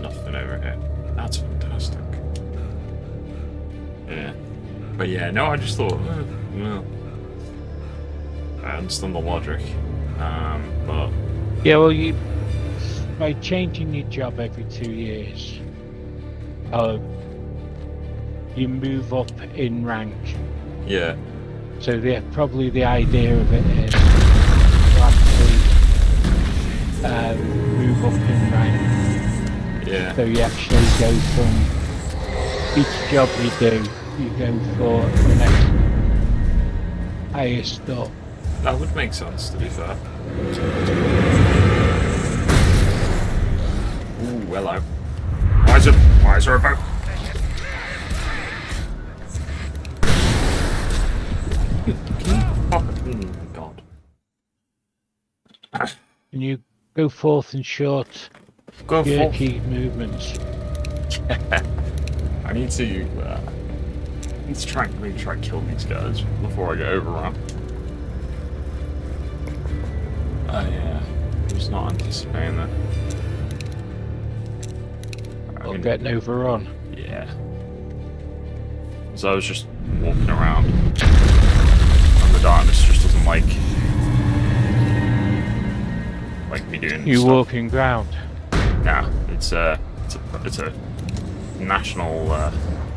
Nothing over here. That's fantastic. Yeah. But yeah, no, I just thought, well, I understand the logic. But... Yeah, well, by changing your job every 2 years, you move up in rank. Yeah. So probably the idea of it is to actually move up in rank. Yeah. So you actually go from each job you do, you go for the next highest up. That would make sense, to be fair. Ooh, hello. Why is there a boat? Oh god. And you go forth in short, jerky movements. I need to try and kill these guys before I get overrun. Oh yeah, I was not anticipating that. Or getting overrun. Yeah. So I was just walking around, and the darkness just doesn't like me doing You stuff. walking ground. Nah, it's a national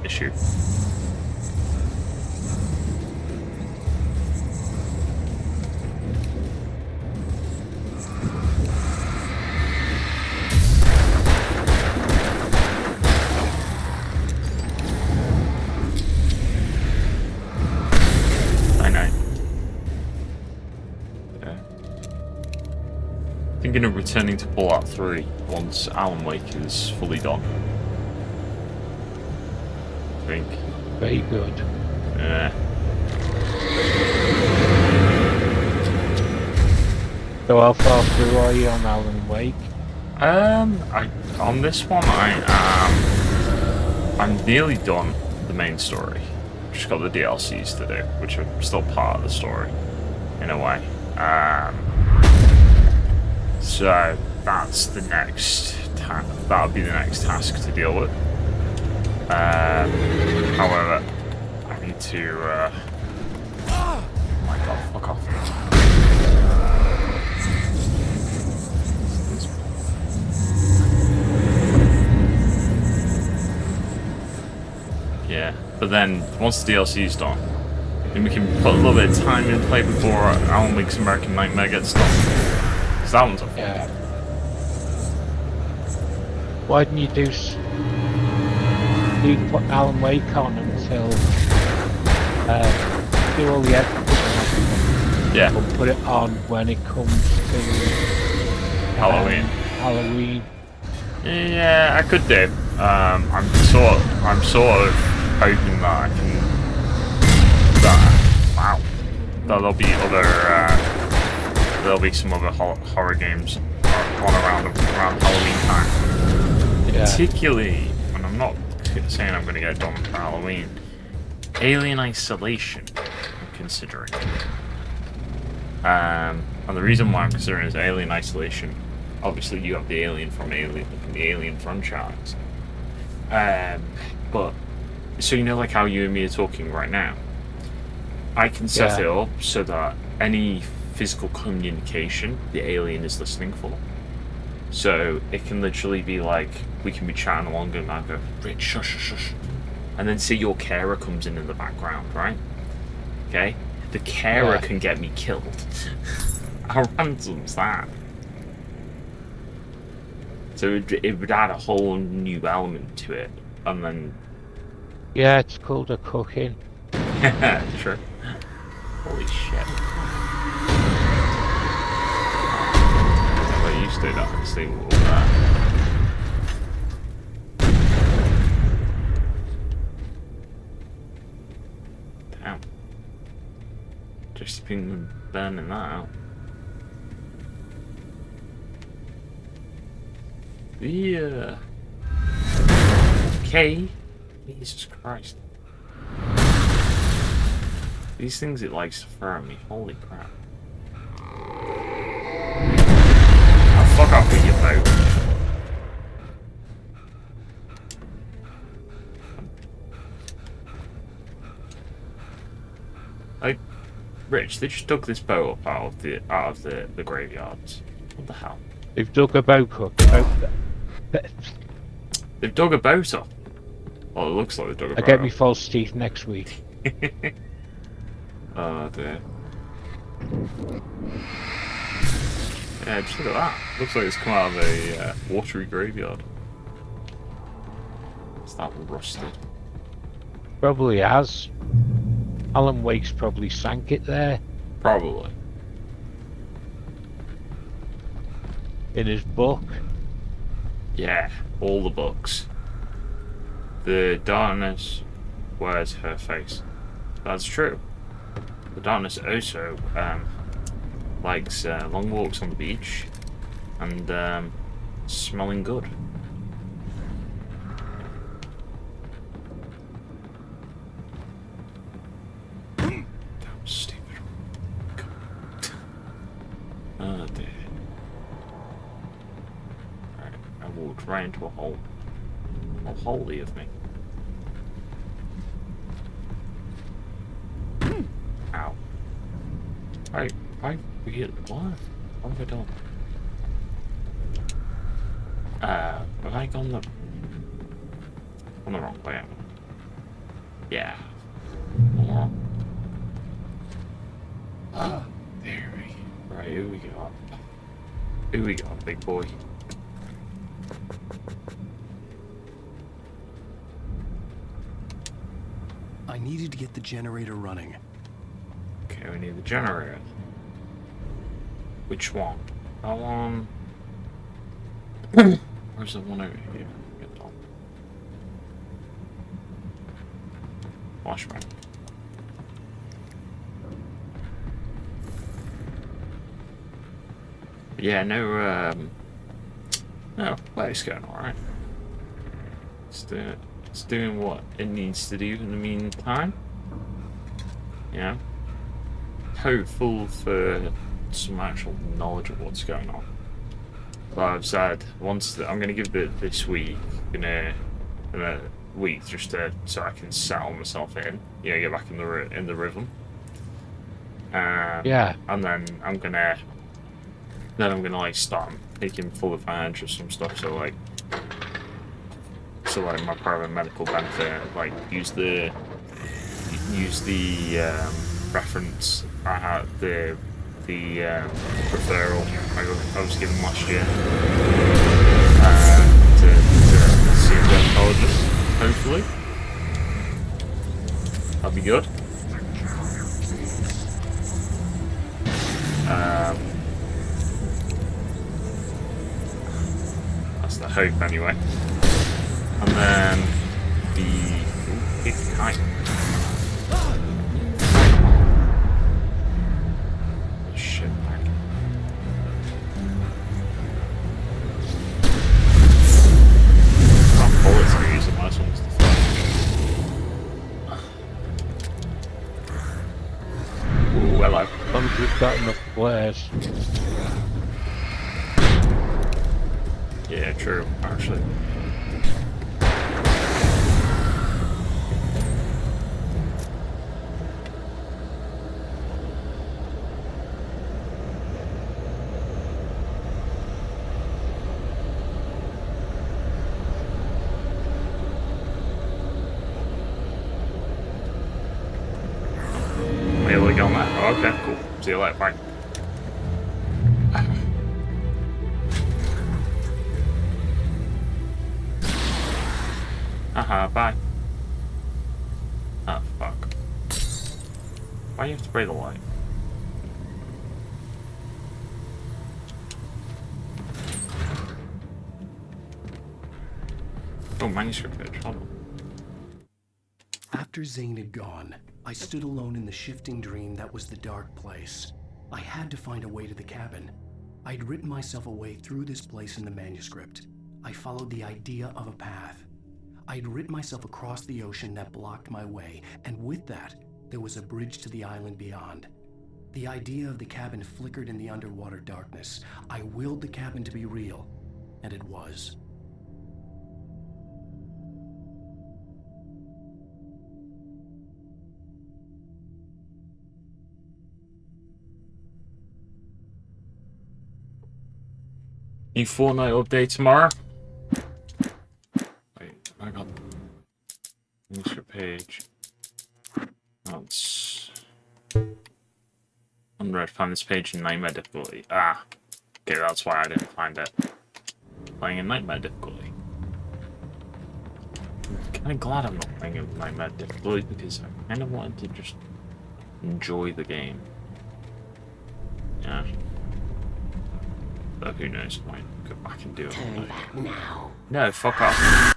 issue. Thinking of returning to Fallout 3 once Alan Wake is fully done. I think. Very good. Yeah. So how far through are you on Alan Wake? On this one I'm nearly done the main story. Just got the DLCs to do, which are still part of the story, in a way. So that's the next that would be the next task to deal with. However, I need to oh my god, fuck off. Yeah, but then once the DLC is done, then we can put a little bit of time in play before Alan Wake's American Nightmare gets done. That one's a fun. Yeah. Why didn't you put Alan Wake on until do all the editing? Yeah. But put it on when it comes to Halloween. Halloween. Yeah, I could do. I'm sort of hoping that I can. Wow. There'll be other. There'll be some other horror games on around Halloween time. Yeah. Particularly, and I'm not saying I'm going to get it done for Halloween, Alien Isolation, I'm considering. And the reason why I'm considering is Alien Isolation. Obviously, you have the Alien from the Alien franchise. But, so you know like how you and me are talking right now? I can set it up so that any physical communication the alien is listening for. So it can literally be like, we can be chatting along and I go, Rich, shush, shush, shush. And then see your carer comes in the background, right? Okay? The carer can get me killed. How random's that? So it would add a whole new element to it. And then... Yeah, it's called a cooking. Sure. Holy shit. Well, you stayed up and stayed with all that. Damn. Just been burning that out. Yeah. Okay. Jesus Christ. These things it likes to throw at me. Holy crap. Oh, fuck off with your boat. Like, Rich, they just dug this boat up out of the graveyards. What the hell? They've dug a boat up. They've dug a boat up. Well, it looks like they dug a boat I get up. me false teeth next week. Oh dear. Yeah, just look at that. Looks like it's come out of a watery graveyard. Is that rusted? Probably has. Alan Wake's probably sank it there. Probably. In his book. Yeah, all the books. The darkness wears her face. That's true. The darkness also likes long walks on the beach and smelling good. That was stupid. Oh dear. Right, I walked right into a hole. How holy of me. Ow. I weird. What? What have I done? Have I gone on the wrong way? Yeah. Wrong. There we go. Right, who we got? Who we got, big boy? I needed to get the generator running. Okay, we need the generator. Which one? That one? Where's the one over here? Get on. Flashback. Yeah, no, it's going alright. It's doing what it needs to do in the meantime. Yeah. Hopeful for some actual knowledge of what's going on. But I've said I'm gonna give this week in a week just so I can settle myself in, get back in the rhythm. Yeah. And then I'm gonna like start taking full advantage of some stuff. So like my private medical benefit, like use the reference the referral I was given last year to see a dermatologist. Hopefully, that'll be good. That's the hope, anyway. And then the kite. Shit back. Got bullets I'm using, nice ones to fly. Ooh, hello. As long as we've got enough flares. Yeah, true, actually. On that. Oh, okay, cool. See you later. Bye. Bye. Oh, fuck. Why do you have to spray the light? Oh, manuscript page. Hold on. After Zane had gone, I stood alone in the shifting dream that was the dark place. I had to find a way to the cabin. I'd written myself a way through this place in the manuscript. I followed the idea of a path. I'd written myself across the ocean that blocked my way, and with that, There was a bridge to the island beyond. The idea of the cabin flickered in the underwater darkness. I willed the cabin to be real, and it was. New Fortnite update tomorrow. Wait, I got insert page. That's I found this page in nightmare difficulty. Ah, okay, that's why I didn't find it. Playing in nightmare difficulty. I'm kind of glad I'm not playing in nightmare difficulty because I kind of wanted to just enjoy the game. Yeah. But who knows? I might go back and do it. Turn back now. No, fuck off.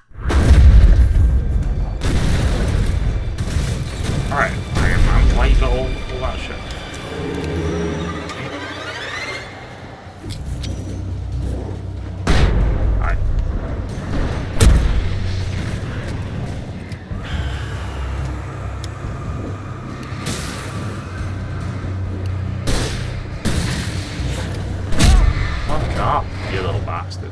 Alright, Iron Man, why you got all that shit? Alright. Fuck off, you little bastard.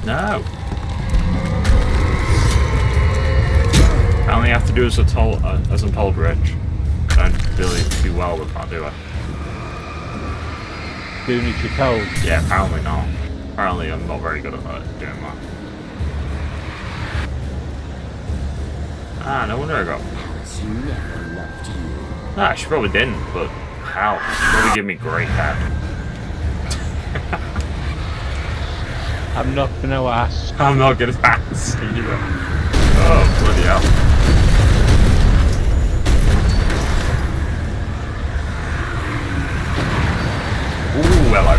No. I only have to do as I'm told, Rich. I don't really do well with that, do I? Doing as you're told? Yeah, apparently not. Apparently I'm not very good at doing that. Ah, no wonder I got... Alice never loved you. Ah, she probably didn't, but how? She probably gave me great head. I'm not gonna ask. I'm not gonna ask either. Oh, bloody hell. Ooh, hello.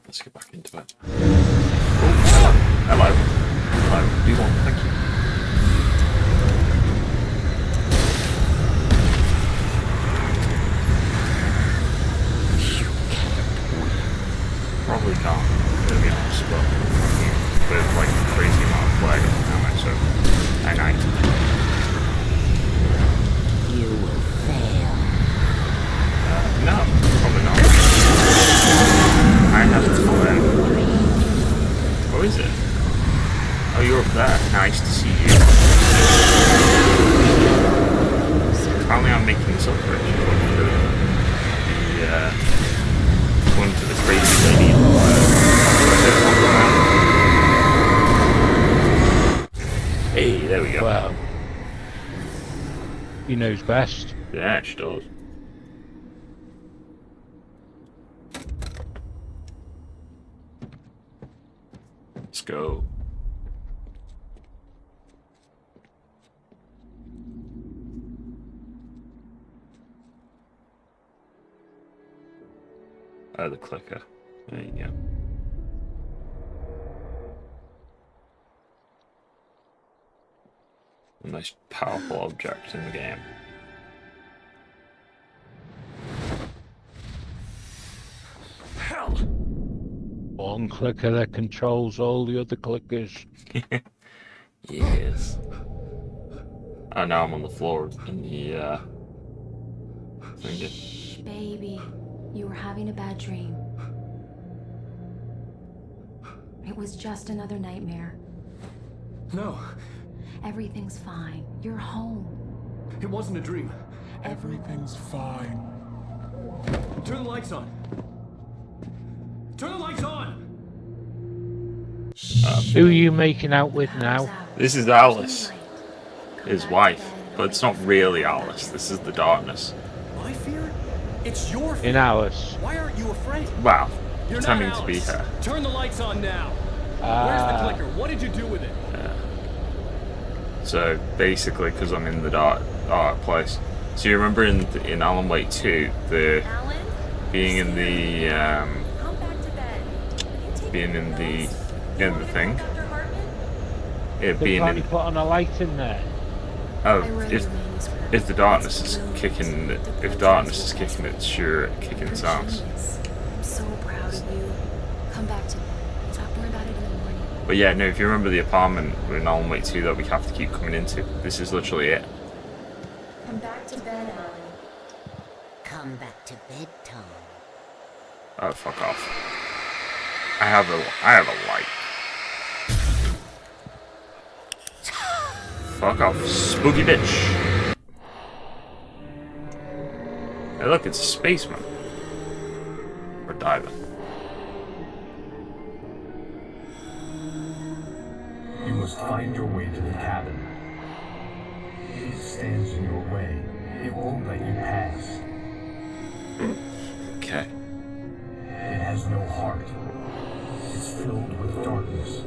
Let's get back into it. Oh, hello. Hello. Do you want? Thank you. Probably can't, to be honest, but with like a crazy amount of flag on the helmet, so I know. You will fail. No, probably not. I have to flag. Where is it? Oh, you're up there. Nice to see you. Apparently I'm making this up, Rich. According to the crazy lady in the Hey, there we go. Well, he knows best. Yeah, she does. Let's go. Oh, the clicker. There you go. The most powerful object in the game. Hell! One clicker that controls all the other clickers. Yes. Oh, now I'm on the floor in the thingy. Shh, baby. You were having a bad dream. It was just another nightmare. No. Everything's fine. You're home. It wasn't a dream. Everything's fine. Turn the lights on. Turn the lights on! Who are you making out with now? This is Alice, his wife, but it's not really Alice. This is the darkness. My fear? It's your fear. In Alice. Why aren't you afraid? Wow, You're pretending not to be Alice. her. Turn the lights on now. Where's the clicker? What did you do with it? So basically, because I'm in the dark place. So you remember in Alan Wake 2, the being in the thing, it being in. Put on a light in there. Oh, if the darkness is kicking, if darkness is kicking, it's sure kicking sounds. I'm so proud of you. Come back to bed. We'll talk more about it in the morning. But yeah, no, if you remember the apartment in Alan Wake 2 that we have to keep coming into, this is literally it. Come back to bed, Alan. Come back to bed, Tom. Oh, fuck off. I have a light. Fuck off, spooky bitch. Hey look, it's a spaceman. Or diver. You must find your way to the cabin. It stands in your way. It won't let you pass. Okay. It has no heart. It's filled with darkness.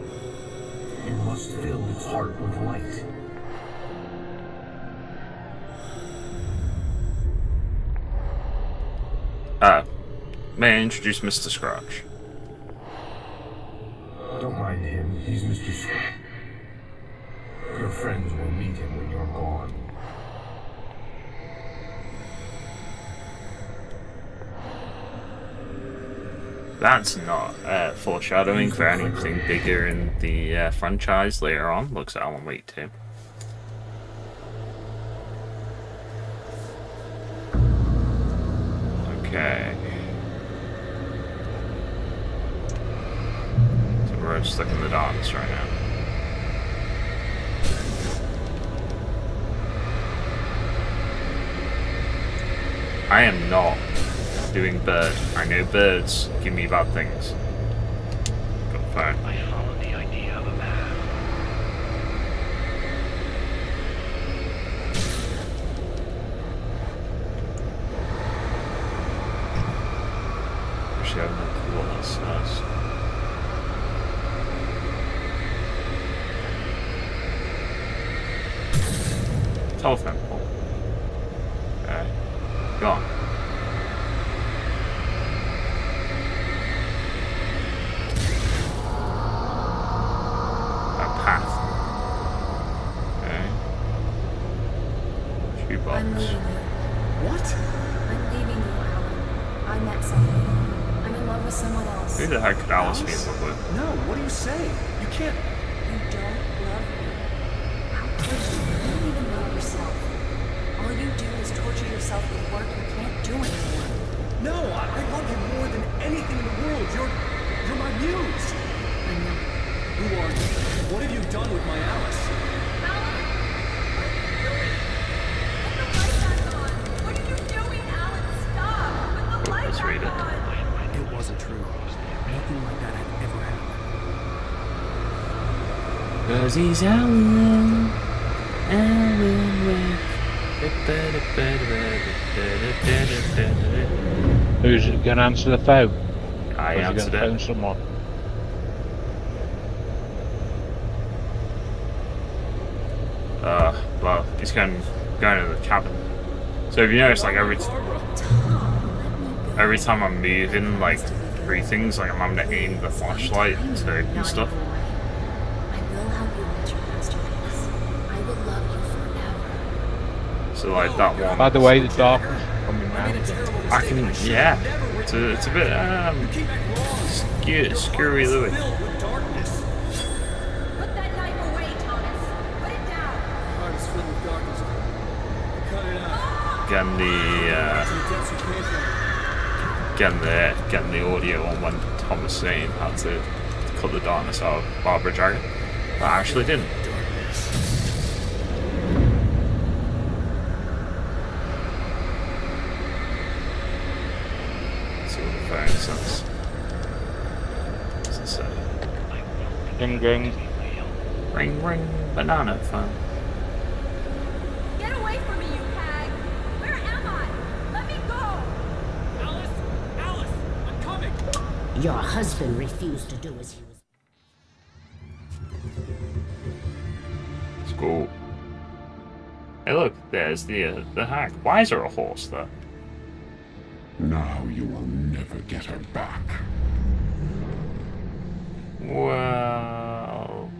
You must fill its heart with light. May I introduce Mr. Scratch? Don't mind him. He's Mr. Scratch. Your friends will meet him when you're gone. That's not foreshadowing for anything bigger in the franchise later on. Looks at Alan Wake 2. Okay. So we're stuck in the darkness right now. I am not doing bird. I know birds give me bad things. Got phone. I follow the idea of a man. Actually, I have no clue what that says. Telephone pole. Okay. Gone. I'm leaving you. What? I'm leaving you, Alan. I met someone. I'm in love with someone else. Who the heck could Alice be in love with? No, what are you saying? You can't. You don't love me. How could you? You don't even know yourself. All you do is torture yourself with work you can't do anymore. No, I love you more than anything in the world. You're my muse. I know. Who are you? What have you done with my Alice? Let's read it. It wasn't true. Nothing like that had ever happened. 'Cause he's Alan Wake. Who's going to answer the phone? I answered it. Phone it. someone. Well, he's going to the cabin. So if you notice, like every time I'm moving, like three things, like I'm having to aim the flashlight to open stuff. I will help you reach your masterpiece. I will love you forever. So like that one. By the way, the darkness is coming round. I can, yeah. It's a bit scary Louis. Put that knife away, Thomas. Put it down. Heart is filled with darkness. Cut it out. Getting the audio on when Tom was saying how to cut the darkness out of Barbara Dragon. But I actually didn't. for any sense. What's it say? Ding ding. Ring ring, banana phone. Get away from me, you hag! Where am I? Let me go! Alice! Alice! I'm coming! Your husband refused to do as he was. Let's go. Hey look, there's the hag. Why is there a horse there? Now you will never get her back. Well,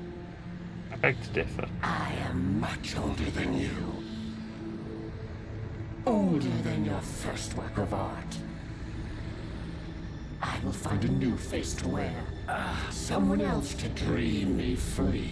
I beg to differ. I am much older than you. Older than your first work of art. I will find a new face to wear. Someone else to dream me free.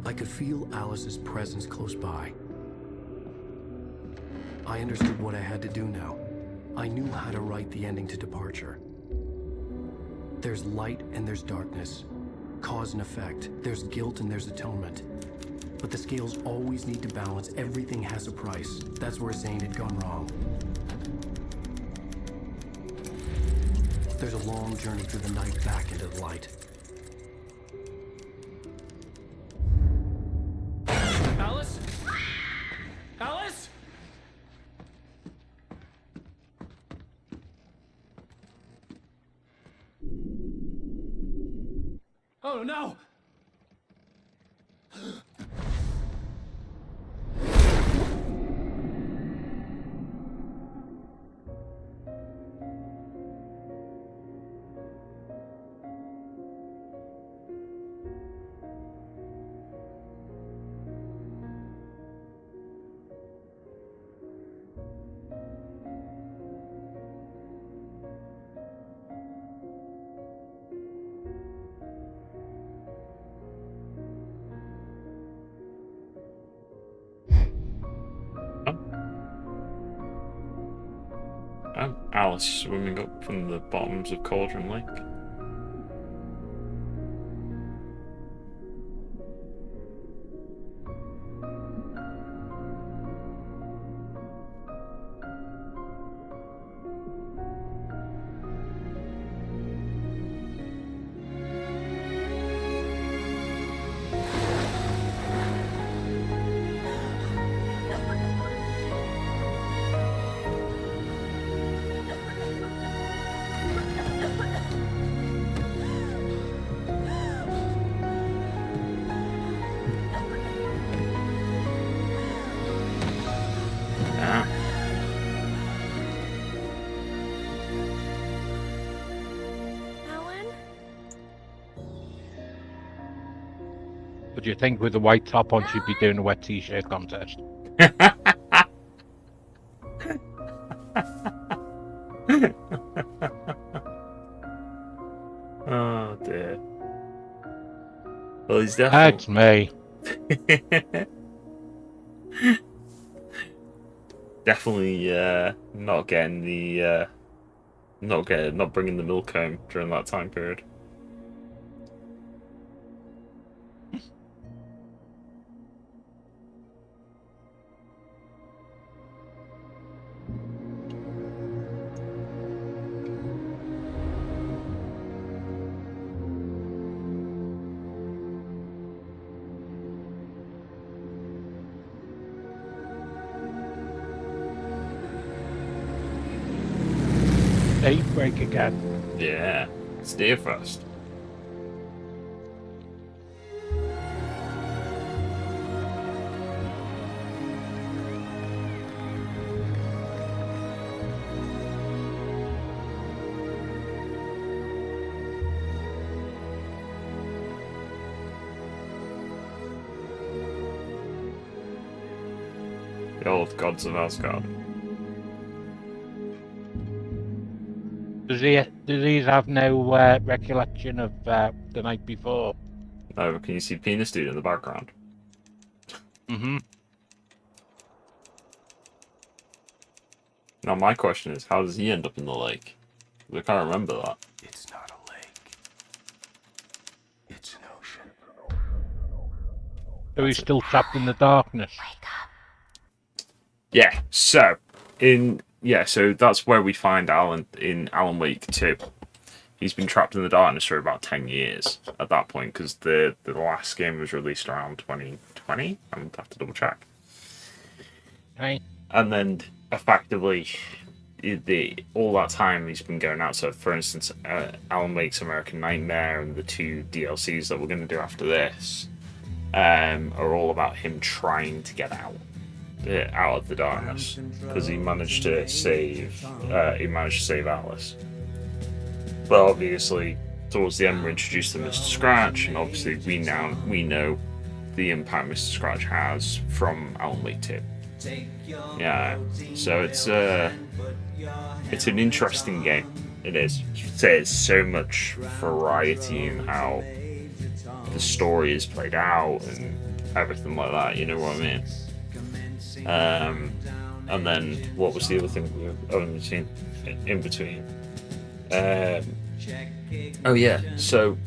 I could feel Alice's presence close by. I understood what I had to do now. I knew how to write the ending to Departure. There's light and there's darkness. Cause and effect. There's guilt and there's atonement. But the scales always need to balance. Everything has a price. That's where Zane had gone wrong. There's a long journey through the night back into the light. Alice? Alice? Oh no! Alice swimming up from the bottoms of Cauldron Lake. What do you think with the white top on she'd be doing a wet t-shirt contest? Oh dear. Well, he's definitely... That's me. Definitely not getting the not bringing the milk home during that time period. Daybreak again. Yeah, stay fast. The old gods of Asgard. Does he have no recollection of the night before? Oh, can you see Penis Dude in the background? Mm-hmm. Now my question is, how does he end up in the lake? I can't remember that. It's not a lake. It's an ocean. So he's still trapped in the darkness. Yeah, so so that's where we find Alan in Alan Wake 2. He's been trapped in the darkness for about 10 years at that point, because the last game was released around 2020. I'm going to have to double check. Right. And then, effectively, all that time he's been going out. So, for instance, Alan Wake's American Nightmare and the 2 DLCs that we're going to do after this are all about him trying to get out of the darkness, because he managed to save Alice. But obviously, towards the end, we're introduced to Mr. Scratch, and obviously we know the impact Mr. Scratch has from Alan Wake 2. Yeah, so it's an interesting game. It is. There's so much variety in how the story is played out and everything like that. You know what I mean? And then what was the other thing we were in between? Oh yeah, so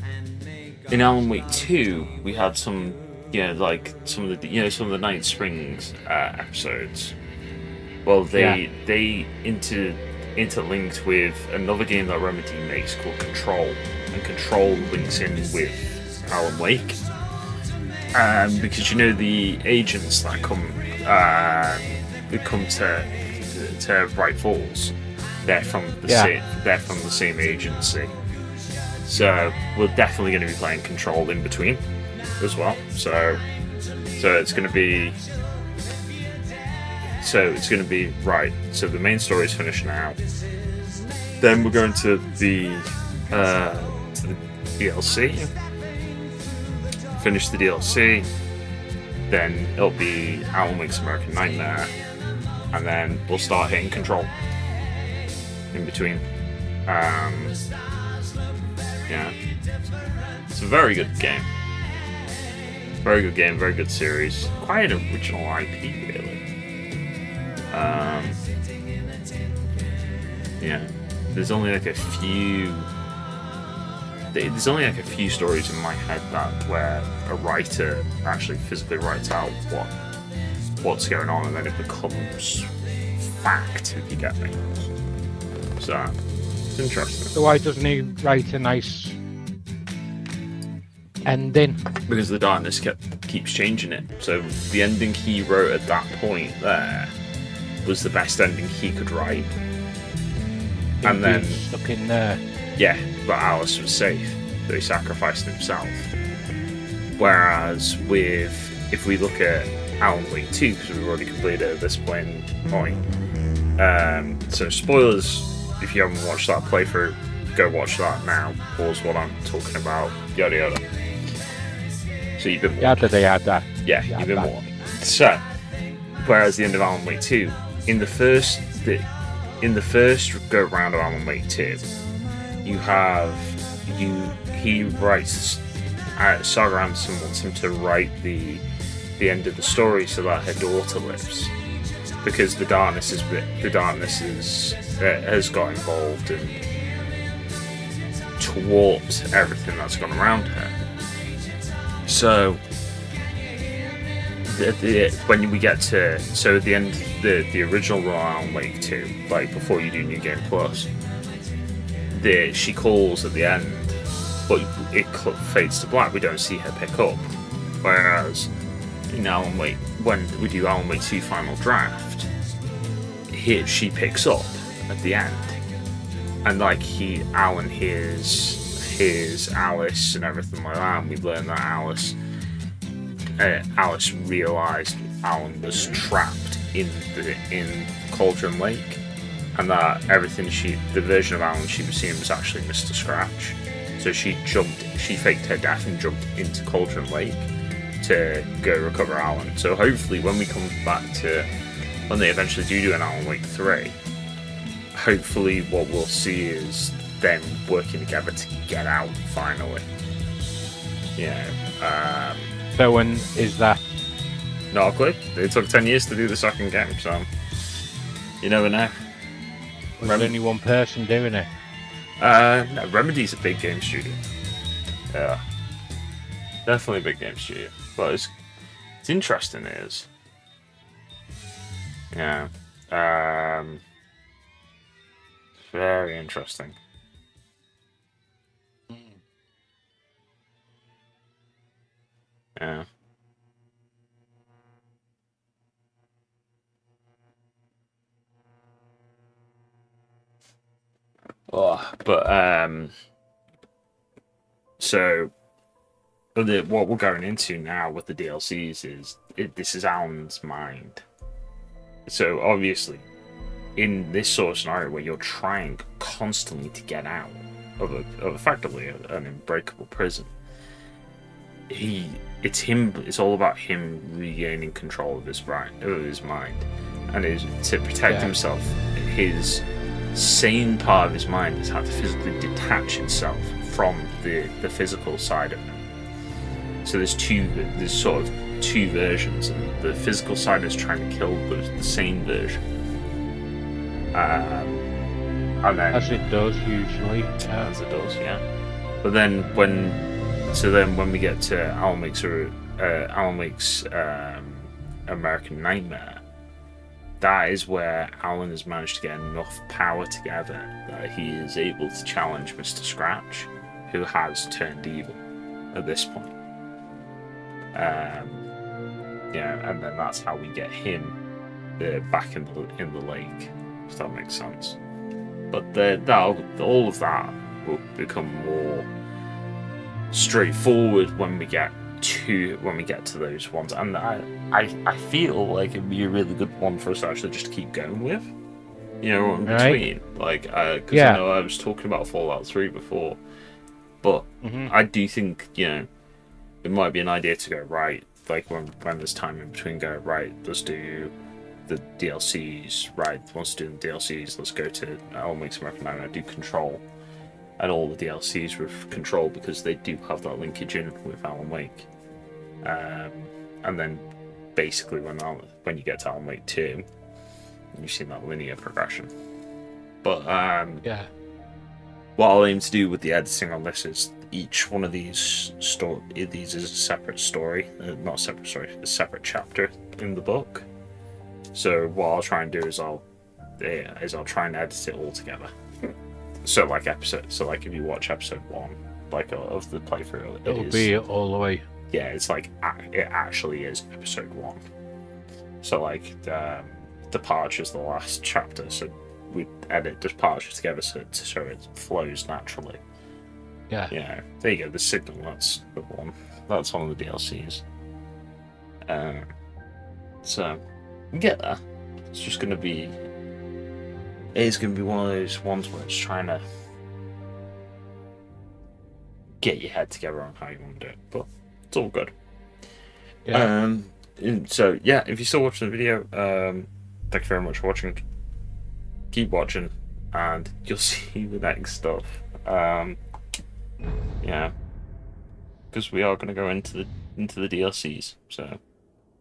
in Alan Wake 2 we had some some of the Night Springs episodes. Well, they interlinked with another game that Remedy makes called Control, and Control links in with Alan Wake, because the agents that come to Bright Falls, they're from the same agency. So we're definitely going to be playing Control in between as well. So it's going to be right. So the main story is finished now. Then we're going to the DLC. Finish the DLC. Then it'll be Alan Wake's American Nightmare, and then we'll start hitting Control in between. Yeah, it's a very good game. Very good game, very good series. Quite an original IP, really. Yeah, there's only like a few stories in my head where a writer actually physically writes out what's going on, and then it becomes fact, if you get me. So it's interesting. So why doesn't he write a nice ending? Because the darkness keeps changing it. So the ending he wrote at that point there was the best ending he could write. And then stuck in there. Yeah, but Alice was safe, so he sacrificed himself. Whereas if we look at Alan Wake 2, because we've already completed it at this point. So spoilers, if you haven't watched that playthrough, go watch that now. Pause what I'm talking about. Yada yada. So you've been warned. Yada. Yeah, you've been warned. So, whereas the end of Alan Wake 2, in the first go round of Alan Wake 2, he writes. Saga Anderson wants him to write the end of the story so that her daughter lives, because the darkness has got involved and warped everything that's gone around her. So when we get to at the end, the original Alan Wake 2, like before you do New Game Plus, she calls at the end, but it fades to black. We don't see her pick up. Whereas in Alan Wake, when we do Alan Wake 2 Final Draft, she picks up at the end, and like Alan hears Alice and everything like that, and we learn that Alice realised Alan was trapped in Cauldron Lake, and that the version of Alan she was seeing was actually Mr. Scratch. So she faked her death and jumped into Cauldron Lake to go recover Alan. So hopefully when we come back to when they eventually do an Alan Wake 3, hopefully what we'll see is them working together to get out finally. So when is that? Not a clue. It took 10 years to do the second game, so you never know. Was there only one person doing it? No, Remedy's a big game studio. Yeah, definitely a big game studio. But it's interesting. It is. Yeah. Very interesting. Yeah. Oh, but so what we're going into now with the DLCs is this is Alan's mind. So obviously, in this sort of scenario where you're trying constantly to get out of effectively an unbreakable prison, it's all about him regaining control of his mind, and is to protect himself. His sane part of his mind has had to physically detach itself from the physical side of him. So there's sort of two versions, and the physical side is trying to kill the sane version. And then, as it does usually. As it does, yeah. But then when we get to Alan Wake's American Nightmare, that is where Alan has managed to get enough power together that he is able to challenge Mr. Scratch, who has turned evil at this point. And then that's how we get him back in the lake, if that makes sense. But all of that will become more straightforward when we get to those ones, and I feel like it'd be a really good one for us to actually just keep going with, in between, because I know I was talking about Fallout 3 before, but I do think it might be an idea to go right, like when there's time in between, go right, let's do the DLCs, right, once doing the DLCs, let's go to Alan Wake's American Nightmare, do Control, and all the DLCs with Control, because they do have that linkage in with Alan Wake. And then basically when you get to Alan Wake 2, you've seen that linear progression. But what I'll aim to do with the editing on this is each one of these is a separate story, not a separate story, a separate chapter in the book. So what I'll try and do is I'll try and edit it all together. So like if you watch episode 1, like of the playthrough, it'll be all the way. Yeah, it's like it actually is episode 1. So like Departure is the last chapter, so we edit Departure together so it flows naturally. Yeah. There you go. The Signal. That's the one. That's one of the DLCs. So we get there. It's just going to be. It is going to be one of those ones where it's trying to get your head together on how you want to do it, but it's all good. Yeah. So yeah, if you're still watching the video, thank you very much for watching. Keep watching, and you'll see the next stuff. Yeah, because we are going to go into the DLCs. So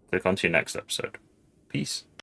click on to your next episode. Peace.